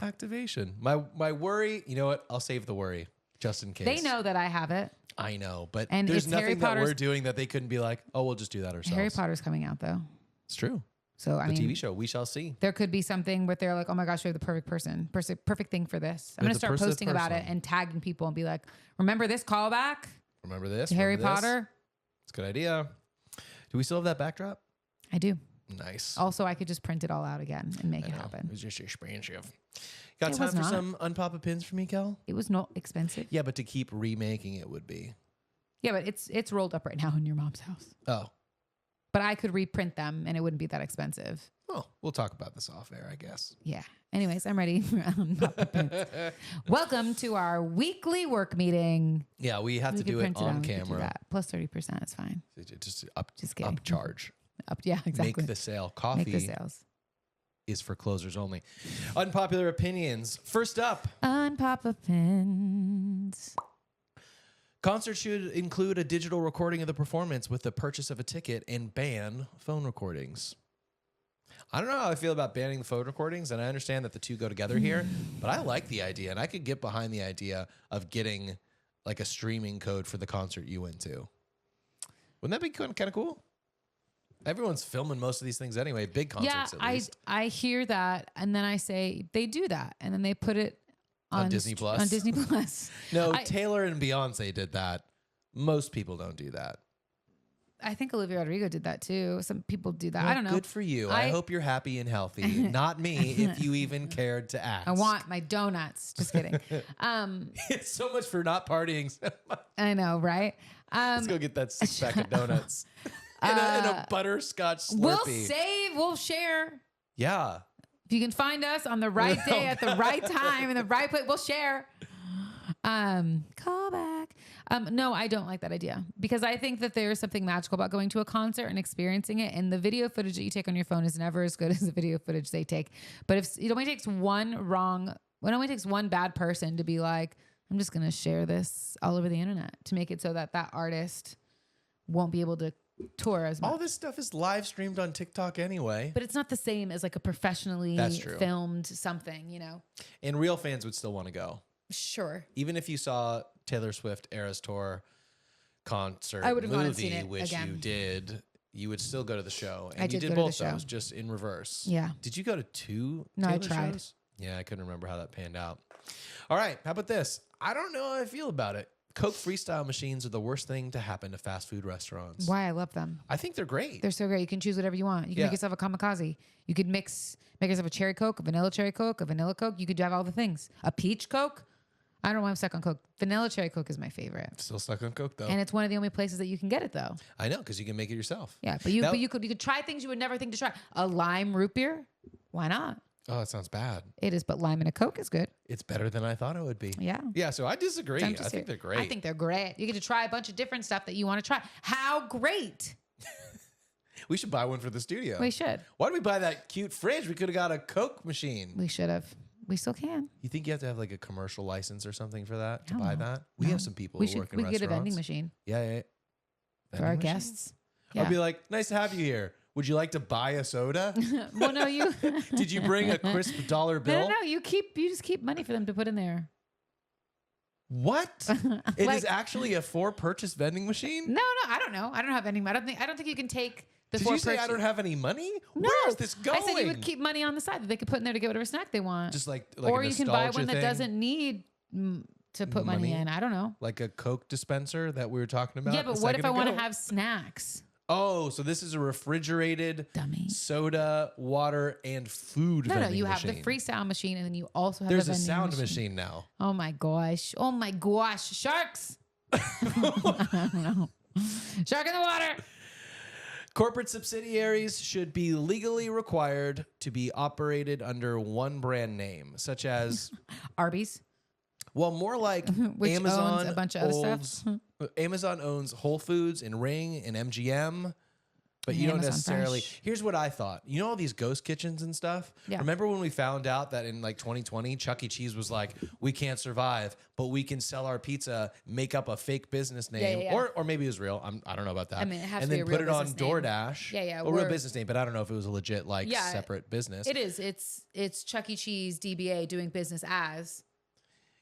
activation. My worry, you know what? I'll save the worry just in case. They know that I have it. I know, but and there's nothing that we're doing that they couldn't be like, oh, we'll just do that ourselves. Harry Potter's coming out though. It's true. So I mean, TV show, we shall see. There could be something where they're like, oh my gosh, we have the perfect perfect thing for this. I'm going to start posting about it and tagging people and be like, remember this callback? Remember this? Harry Potter? It's a good idea. Do we still have that backdrop? I do. Nice. Also, I could just print it all out again and make it happen. It was just expensive. Got time for some Unpop a Pins for me, Kel? It was not expensive. Yeah, but to keep remaking it would be. Yeah, but it's rolled up right now in your mom's house. Oh. But I could reprint them and it wouldn't be that expensive. Oh, we'll talk about this off air, I guess. Yeah. Anyways, I'm ready for Unpop a Pins. Welcome to our weekly work meeting. Yeah, we have to do it on camera. Plus 30%, it's fine. Just kidding. Upcharge. Yeah, exactly. Make the sale. Coffee. Make the sales. Is for closers only. Unpopular opinions. First up. Unpop a Pins. Concerts should include a digital recording of the performance with the purchase of a ticket and ban phone recordings. I don't know how I feel about banning the phone recordings, and I understand that the two go together here, but I like the idea, and I could get behind the idea of getting like a streaming code for the concert you went to. Wouldn't that be kind of cool? Everyone's filming most of these things anyway, big concerts at least. I hear that, and then I say, they do that, and then they put it on Disney Plus. On Disney Plus. No, Taylor and Beyonce did that. Most people don't do that. I think Olivia Rodrigo did that too. Some people do that. Well, I don't know. Good for you. I hope you're happy and healthy. Not me, if you even cared to ask. I want my donuts. Just kidding. It's so much for not partying. I know, right? Let's go get that 6-pack of donuts in a butterscotch Slurpee. We'll share. Yeah. If you can find us on the right day at the right time in the right place, we'll share. Call back. No, I don't like that idea because I think that there's something magical about going to a concert and experiencing it. And the video footage that you take on your phone is never as good as the video footage they take. But if it only takes one bad person to be like, I'm just going to share this all over the internet to make it so that artist won't be able to tour as much. All this stuff is live streamed on TikTok anyway. But it's not the same as like a professionally filmed something, you know? And real fans would still want to go. Sure. Even if you saw Taylor Swift Eras Tour concert movie, which you did, you would still go to the show. And you did both those, just in reverse. Yeah. Did you go to 2 No, Taylor I tried. shows? Yeah, I couldn't remember how that panned out. All right, how about this? I don't know how I feel about it. Coke freestyle machines are the worst thing to happen to fast food restaurants. Why? I love them. I think they're great. They're so great. You can choose whatever you want. You can make yourself a kamikaze. You could make yourself a cherry Coke, a vanilla cherry Coke, a vanilla Coke. You could have all the things. A peach Coke. I don't know why I'm stuck on Coke. Vanilla cherry Coke is my favorite. Still stuck on Coke though. And it's one of the only places that you can get it though. I know, because you can make it yourself. Yeah, but you could try things you would never think to try. A lime root beer? Why not? Oh, that sounds bad. It is, but lime and a Coke is good. It's better than I thought it would be. Yeah. Yeah, so I disagree. I think they're great. I think they're great. You get to try a bunch of different stuff that you want to try. How great. We should buy one for the studio. We should. Why did we buy that cute fridge? We could have got a Coke machine. We should have. We still can. You think you have to have like a commercial license or something for that to buy that? We have some people who work in We restaurants. could get a vending machine. Yeah. For our guests. Yeah. I'd be like, nice to have you here. Would you like to buy a soda? Well, no, you. Did you bring a crisp dollar bill? No. You just keep money for them to put in there. What? It is actually a for-purchase vending machine? No. I don't know. I don't have any money. I don't think you can take the. Did you say I don't have any money? No. Where is this going? I said you would keep money on the side that they could put in there to get whatever snack they want. Just like or a you can buy one thing? that doesn't need to put money in. I don't know. Like a Coke dispenser that we were talking about. Yeah, but what if I want to have snacks? Oh, so this is a refrigerated soda, water, and food vending machine. You have the freestyle machine, and then you also have There's a sound machine now. Oh my gosh. Sharks. I don't know. Shark in the water. Corporate subsidiaries should be legally required to be operated under one brand name, such as Arby's. Well, more like Which Amazon owns a bunch of other stuff. Amazon owns Whole Foods and Ring and MGM, but you don't necessarily. Fresh. Here's what I thought. You know all these ghost kitchens and stuff? Yeah. Remember when we found out that in like 2020, Chuck E. Cheese was like, we can't survive, but we can sell our pizza, make up a fake business name, Yeah. or maybe it was real. I don't know about that. I mean, it has and to be then a real put it on business name. DoorDash. Yeah. A real business name, but I don't know if it was a legit Yeah, separate business. It is. It's Chuck E. Cheese DBA doing business as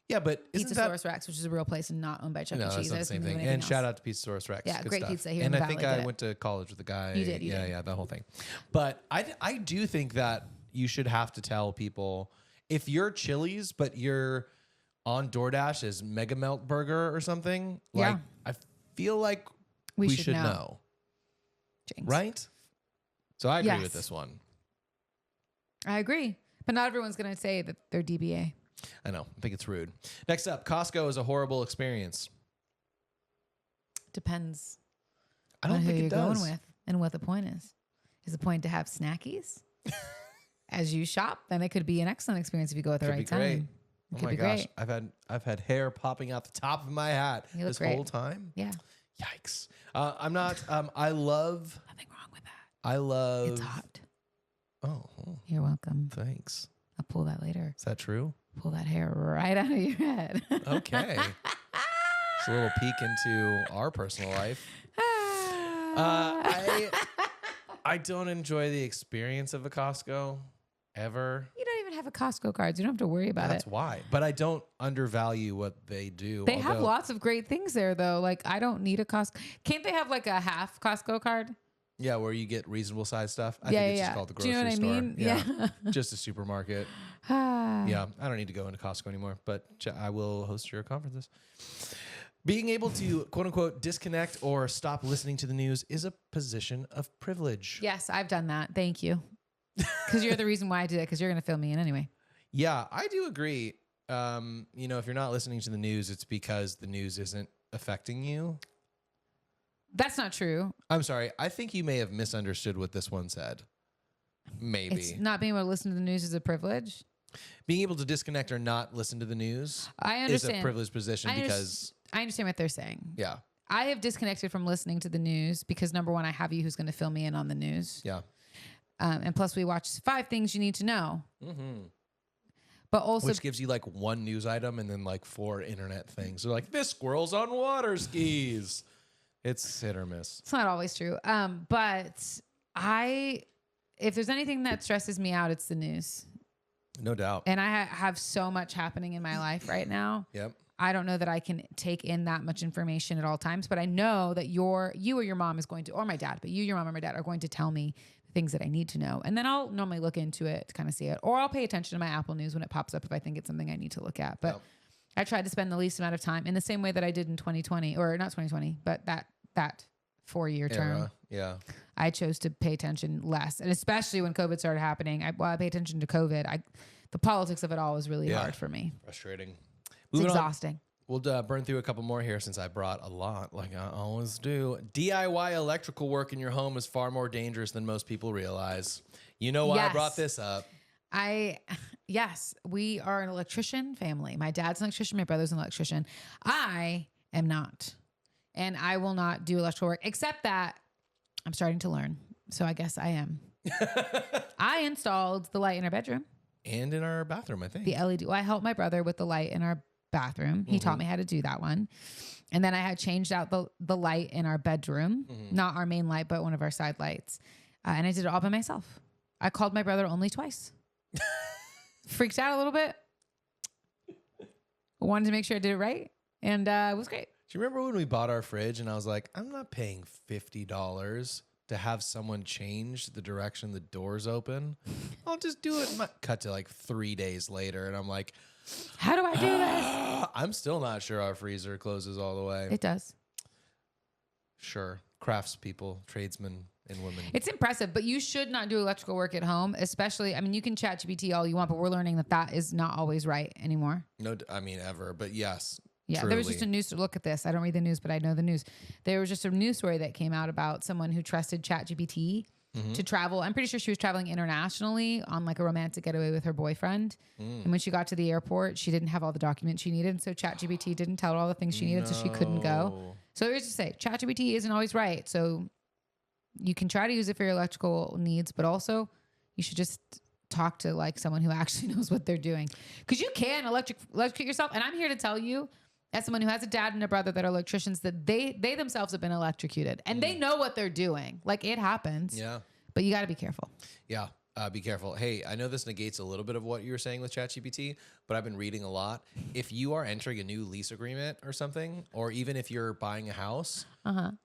Yeah, but isn't that Pizzasaurus Rex, which is a real place and not owned by Chuck E. Cheese. That's not the same thing. And shout out to Pizzasaurus Rex. Yeah, Good great stuff. pizza here and in the I think Valley. I went to college with the guy. You did. Yeah, that whole thing. But I do think that you should have to tell people if you're Chili's, but you're on DoorDash as Mega Melt Burger or something. Yeah. Like I feel like we should know. Jinx. Right? So I agree Yes. with this one. I agree. But not everyone's going to say that they're DBA. I know. I think it's rude. Next up, Costco is a horrible experience. Depends. I don't on think who it you're does. going with and what the point is. Is the point to have snackies as you shop? Then it could be an excellent experience if you go at the right time. It Oh could my be gosh, great. I've had hair popping out the top of my hat You look this great. whole time. Yeah. Yikes. I'm not. I love. Nothing wrong with that. I love. It's hot. Oh, You're welcome. thanks. I'll pull that later. Is that true? Pull that hair right out of your head. Okay. It's a little peek into our personal life. I don't enjoy the experience of a Costco ever. You don't even have a Costco card. So you don't have to worry about That's it. why. But I don't undervalue what they do. They have lots of great things there, though. Like, I don't need a Costco. Can't they have like a half Costco card? Yeah, where you get reasonable size stuff. I Yeah, think it's yeah. just called the Do grocery you know what store. I mean? Yeah. Just a supermarket. Yeah, I don't need to go into Costco anymore, but I will host your conferences. Being able to, quote unquote, disconnect or stop listening to the news is a position of privilege. Yes, I've done that. Thank you. Because you're the reason why I did it, because you're going to fill me in anyway. Yeah, I do agree. You know, if you're not listening to the news, it's because the news isn't affecting you. That's not true. I'm sorry. I think you may have misunderstood what this one said. Maybe. It's not being able to listen to the news is a privilege. Being able to disconnect or not listen to the news I is understand. a privileged position because... I understand what they're saying. Yeah. I have disconnected from listening to the news because, number one, I have you who's going to fill me in on the news. Yeah. And plus, we watch 5 things you need to know. Mm-hmm. But also... Which gives you like one news item and then like 4 internet things. They're like, this squirrel's on water skis. It's hit or miss. It's not always true. But if there's anything that stresses me out, it's the news. No doubt. And I have so much happening in my life right now. Yep. I don't know that I can take in that much information at all times, but I know that you or your mom is going to, or my dad, but you, your mom, or my dad are going to tell me things that I need to know. And then I'll normally look into it to kind of see it, or I'll pay attention to my Apple News when it pops up if I think it's something I need to look at. But I tried to spend the least amount of time in the same way that I did in 2020, or not 2020, but that 4-year term. Yeah. I chose to pay attention less. And especially when COVID started happening, I pay attention to COVID. The politics of it all was really hard for me. Frustrating. It's exhausting. We'll burn through a couple more here since I brought a lot, like I always do. DIY electrical work in your home is far more dangerous than most people realize. You know why I brought this up. Yes, we are an electrician family. My dad's an electrician. My brother's an electrician. I am not. And I will not do electrical work, except that I'm starting to learn. So I guess I am. I installed the light in our bedroom. And in our bathroom, I think. The LED. Well, I helped my brother with the light in our bathroom. He taught me how to do that one. And then I had changed out the light in our bedroom, not our main light, but one of our side lights. And I did it all by myself. I called my brother only twice. Freaked out a little bit. Wanted to make sure I did it right. And it was great. Do you remember when we bought our fridge and I was like, I'm not paying $50 to have someone change the direction the doors open? I'll just do it. Cut to like 3 days later. And I'm like, how do I do this? I'm still not sure our freezer closes all the way. It does. Sure. Craftspeople, tradesmen and women. It's impressive, but you should not do electrical work at home, especially, I mean, you can chat GPT all you want, but we're learning that is not always right anymore. No, I mean, ever, but yes. Yeah, truly. there was just a news. Look at this. I don't read the news, but I know the news. There was just a news story that came out about someone who trusted ChatGPT to travel. I'm pretty sure she was traveling internationally on like a romantic getaway with her boyfriend. And when she got to the airport, she didn't have all the documents she needed. So ChatGPT didn't tell her all the things she needed, so she couldn't go. So here's to say, ChatGPT isn't always right. So you can try to use it for your electrical needs, but also you should just talk to like someone who actually knows what they're doing. Because you can electrocute yourself. And I'm here to tell you, as someone who has a dad and a brother that are electricians, that they themselves have been electrocuted and they know what they're doing. Like it happens. Yeah. But you got to be careful. Yeah. Be careful. Hey, I know this negates a little bit of what you were saying with ChatGPT, but I've been reading a lot. If you are entering a new lease agreement or something, or even if you're buying a house,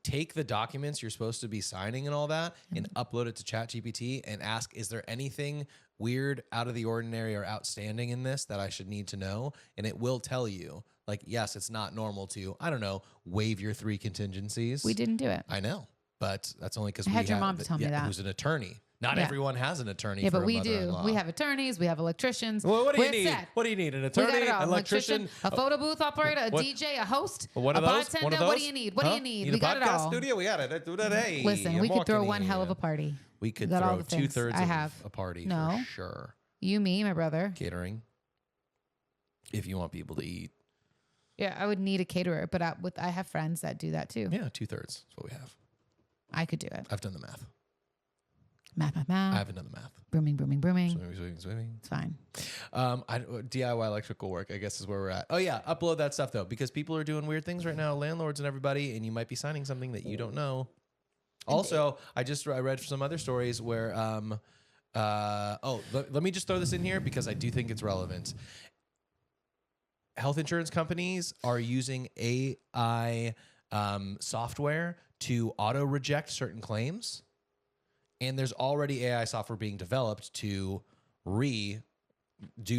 take the documents you're supposed to be signing and all that and upload it to ChatGPT and ask, is there anything weird, out of the ordinary, or outstanding in this that I should need to know? And it will tell you, like, yes, it's not normal to, I don't know, waive your 3 contingencies. We didn't do it. I know, but that's only because I had your mom to tell me that. Who's an attorney. Not everyone has an attorney. Yeah, for but we do. mother-in-law. We have attorneys. We have electricians. Well, what do you need? Set. What do you need? An We attorney, got it all. an electrician, a photo booth operator, a DJ, a host, a bartender. What do you need? What do you need? We got it all. Studio? We got it. Hey, Listen, we could throw one hell of a party. We could got all throw the things. 2/3 I have. of a party No. for sure. You, me, my brother. Catering. If you want people to eat. Yeah, I would need a caterer, but I have friends that do that too. Yeah, 2/3 is what we have. I could do it. I've done the math. Math. I haven't done the math. Booming. Swimming. It's fine. DIY electrical work, I guess, is where we're at. Oh, yeah. Upload that stuff, though, because people are doing weird things right now, landlords and everybody, and you might be signing something that you don't know. Also, I read some other stories where, let me just throw this in here because I do think it's relevant. Health insurance companies are using AI software to auto-reject certain claims. And there's already AI software being developed to redo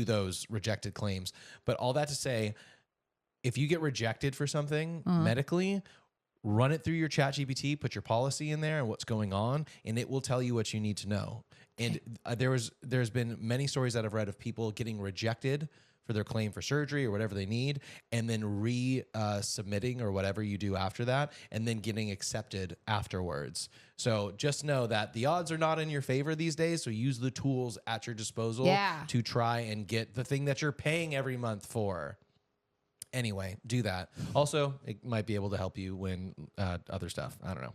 those rejected claims. But all that to say, if you get rejected for something medically, run it through your ChatGPT, put your policy in there and what's going on, and it will tell you what you need to know. And there's been many stories that I've read of people getting rejected for their claim for surgery or whatever they need, and then submitting or whatever you do after that, and then getting accepted afterwards. So just know that the odds are not in your favor these days, so use the tools at your disposal to try and get the thing that you're paying every month for. Anyway, do that. Also, it might be able to help you win other stuff. I don't know.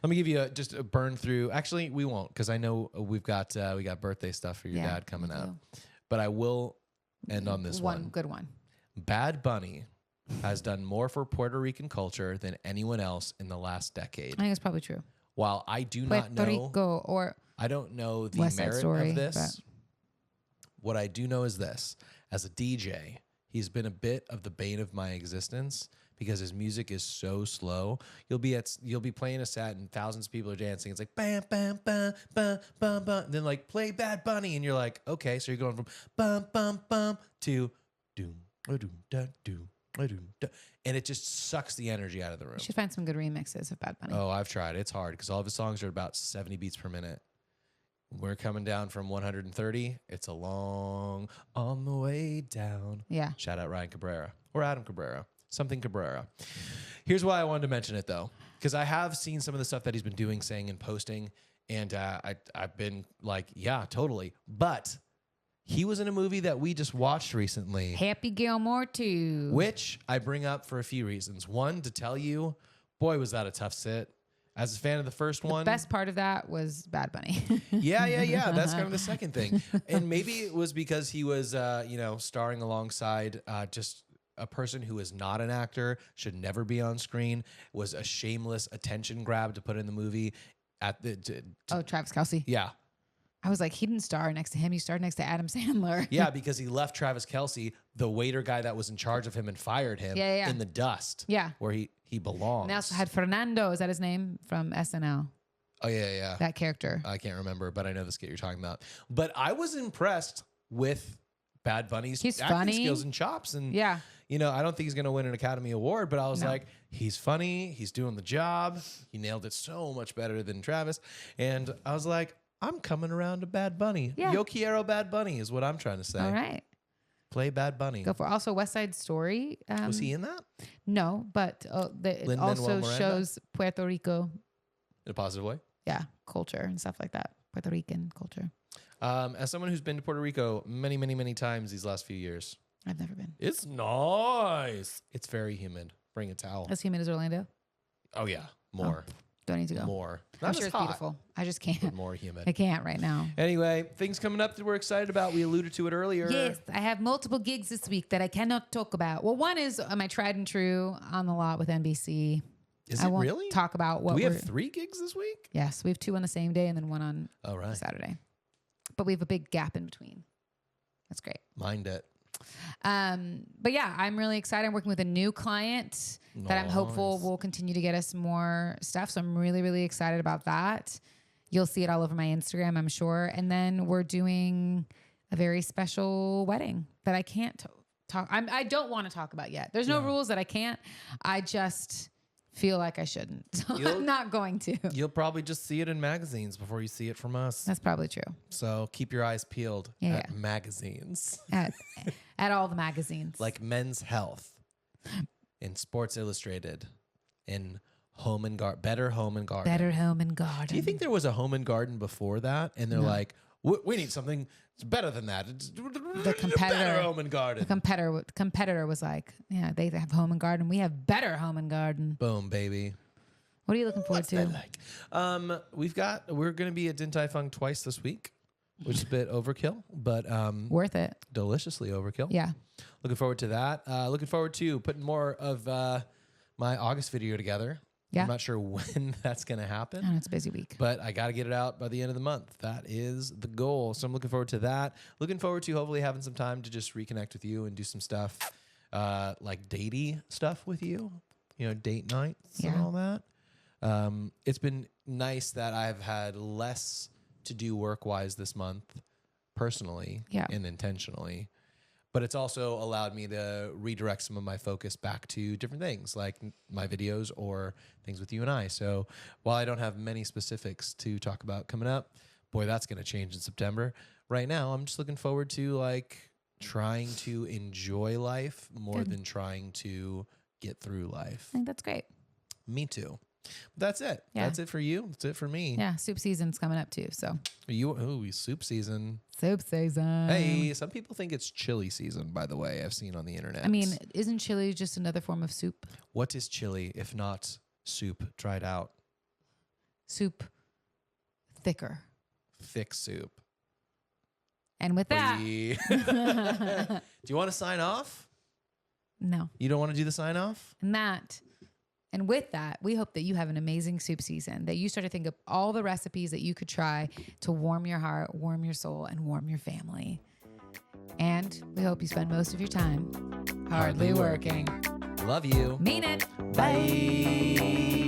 Let me give you just a burn through. Actually, we won't, because I know we got birthday stuff for your dad coming up. But I will end on this one. Good one. Bad Bunny has done more for Puerto Rican culture than anyone else in the last decade. I think it's probably true. While I do not know, Rico or I don't know the West Side merit Story, of this. What I do know is this: as a DJ, he's been a bit of the bane of my existence because his music is so slow. You'll be playing a set and thousands of people are dancing. It's like bam, bam, bam, bam, bam, bam. And then like play Bad Bunny, and you're like, okay, so you're going from bum, bum, bum to doom, doom, da, doom, doom, da. And it just sucks the energy out of the room. You should find some good remixes of Bad Bunny. Oh, I've tried. It's hard because all of his songs are about 70 beats per minute. We're coming down from 130. It's a long on the way down. Yeah. Shout out Ryan Cabrera or Adam Cabrera. Something Cabrera. Here's why I wanted to mention it, though, because I have seen some of the stuff that he's been doing, saying, and posting, and I've been like, yeah, totally. But He was in a movie that we just watched recently. Happy Gilmore 2. Which I bring up for a few reasons. One, to tell you, boy, was that a tough sit. As a fan of the first one. The best part of that was Bad Bunny. Yeah. That's kind of the second thing. And maybe it was because he was, starring alongside just a person who is not an actor, should never be on screen, was a shameless attention grab to put in the movie. Travis Kelce. Yeah. I was like, he didn't star next to him. He starred next to Adam Sandler. Yeah, because he left Travis Kelce, the waiter guy that was in charge of him, and fired him in the dust. Yeah. Where he belongs. And they also had Fernando, is that his name? From SNL. Oh, yeah. That character. I can't remember, but I know the skit you're talking about. But I was impressed with Bad Bunny's acting skills and chops. And, I don't think he's going to win an Academy Award, but I was like, he's funny. He's doing the job. He nailed it so much better than Travis. And I was like, I'm coming around to Bad Bunny. Yeah. Yo quiero Bad Bunny is what I'm trying to say. All right. Play Bad Bunny. Go for it. Also, West Side Story. Was he in that? No, but it also shows Puerto Rico. In a positive way? Yeah, culture and stuff like that. Puerto Rican culture. As someone who's been to Puerto Rico many, many, many times these last few years. I've never been. It's nice. It's very humid. Bring a towel. As humid as Orlando? Oh, yeah. More. Oh, don't need to go. More. I'm sure it's beautiful. I just can't. But more humid. I can't right now. Anyway, things coming up that we're excited about. We alluded to it earlier. Yes, I have multiple gigs this week that I cannot talk about. Well, one is my tried and true on the lot with NBC. Is I it won't really? talk about what we have 3 gigs this week? Yes, we have 2 on the same day and then 1 on Saturday. But we have a big gap in between. That's great. Mind it. But yeah, I'm really excited. I'm working with a new client that I'm hopeful will continue to get us more stuff. So I'm really, really excited about that. You'll see it all over my Instagram, I'm sure. And then we're doing a very special wedding that I can't talk. I don't want to talk about yet. There's no rules that I can't. I just feel like I shouldn't. So I'm not going to. You'll probably just see it in magazines before you see it from us. That's probably true. So keep your eyes peeled at magazines. At all the magazines. Like Men's Health, in Sports Illustrated, in Home and Garden, Better Home and Garden. Better Home and Garden. Do you think there was a Home and Garden before that? And they're like, we need something better than that. It's the competitor, Better Home and Garden. The competitor was like, yeah, they have Home and Garden. We have Better Home and Garden. Boom, baby. What are you looking forward to? We're going to be at Din Tai Fung twice this week, which is a bit overkill, but worth it. Deliciously overkill. Yeah. Looking forward to that. Looking forward to putting more of my August video together. Yeah. I'm not sure when that's going to happen. Oh, it's a busy week. But I got to get it out by the end of the month. That is the goal. So I'm looking forward to that. Looking forward to hopefully having some time to just reconnect with you and do some stuff like datey stuff with you. You know, date nights and all that. It's been nice that I've had less to do work-wise this month, personally and intentionally. But it's also allowed me to redirect some of my focus back to different things, like my videos or things with you and I. So while I don't have many specifics to talk about coming up, boy, that's going to change in September. Right now, I'm just looking forward to like trying to enjoy life more than trying to get through life. I think that's great. Me too. But that's it. Yeah. That's it for you. That's it for me. Yeah, soup season's coming up too. So soup season. Soup season. Hey, some people think it's chili season, by the way, I've seen on the internet. I mean, isn't chili just another form of soup? What is chili if not soup dried out? Soup thicker. Thick soup. And with that. Do you want to sign off? No. You don't want to do the sign off? And with that, we hope that you have an amazing soup season, that you start to think of all the recipes that you could try to warm your heart, warm your soul, and warm your family. And we hope you spend most of your time hardly working. Love you. Mean it. Bye.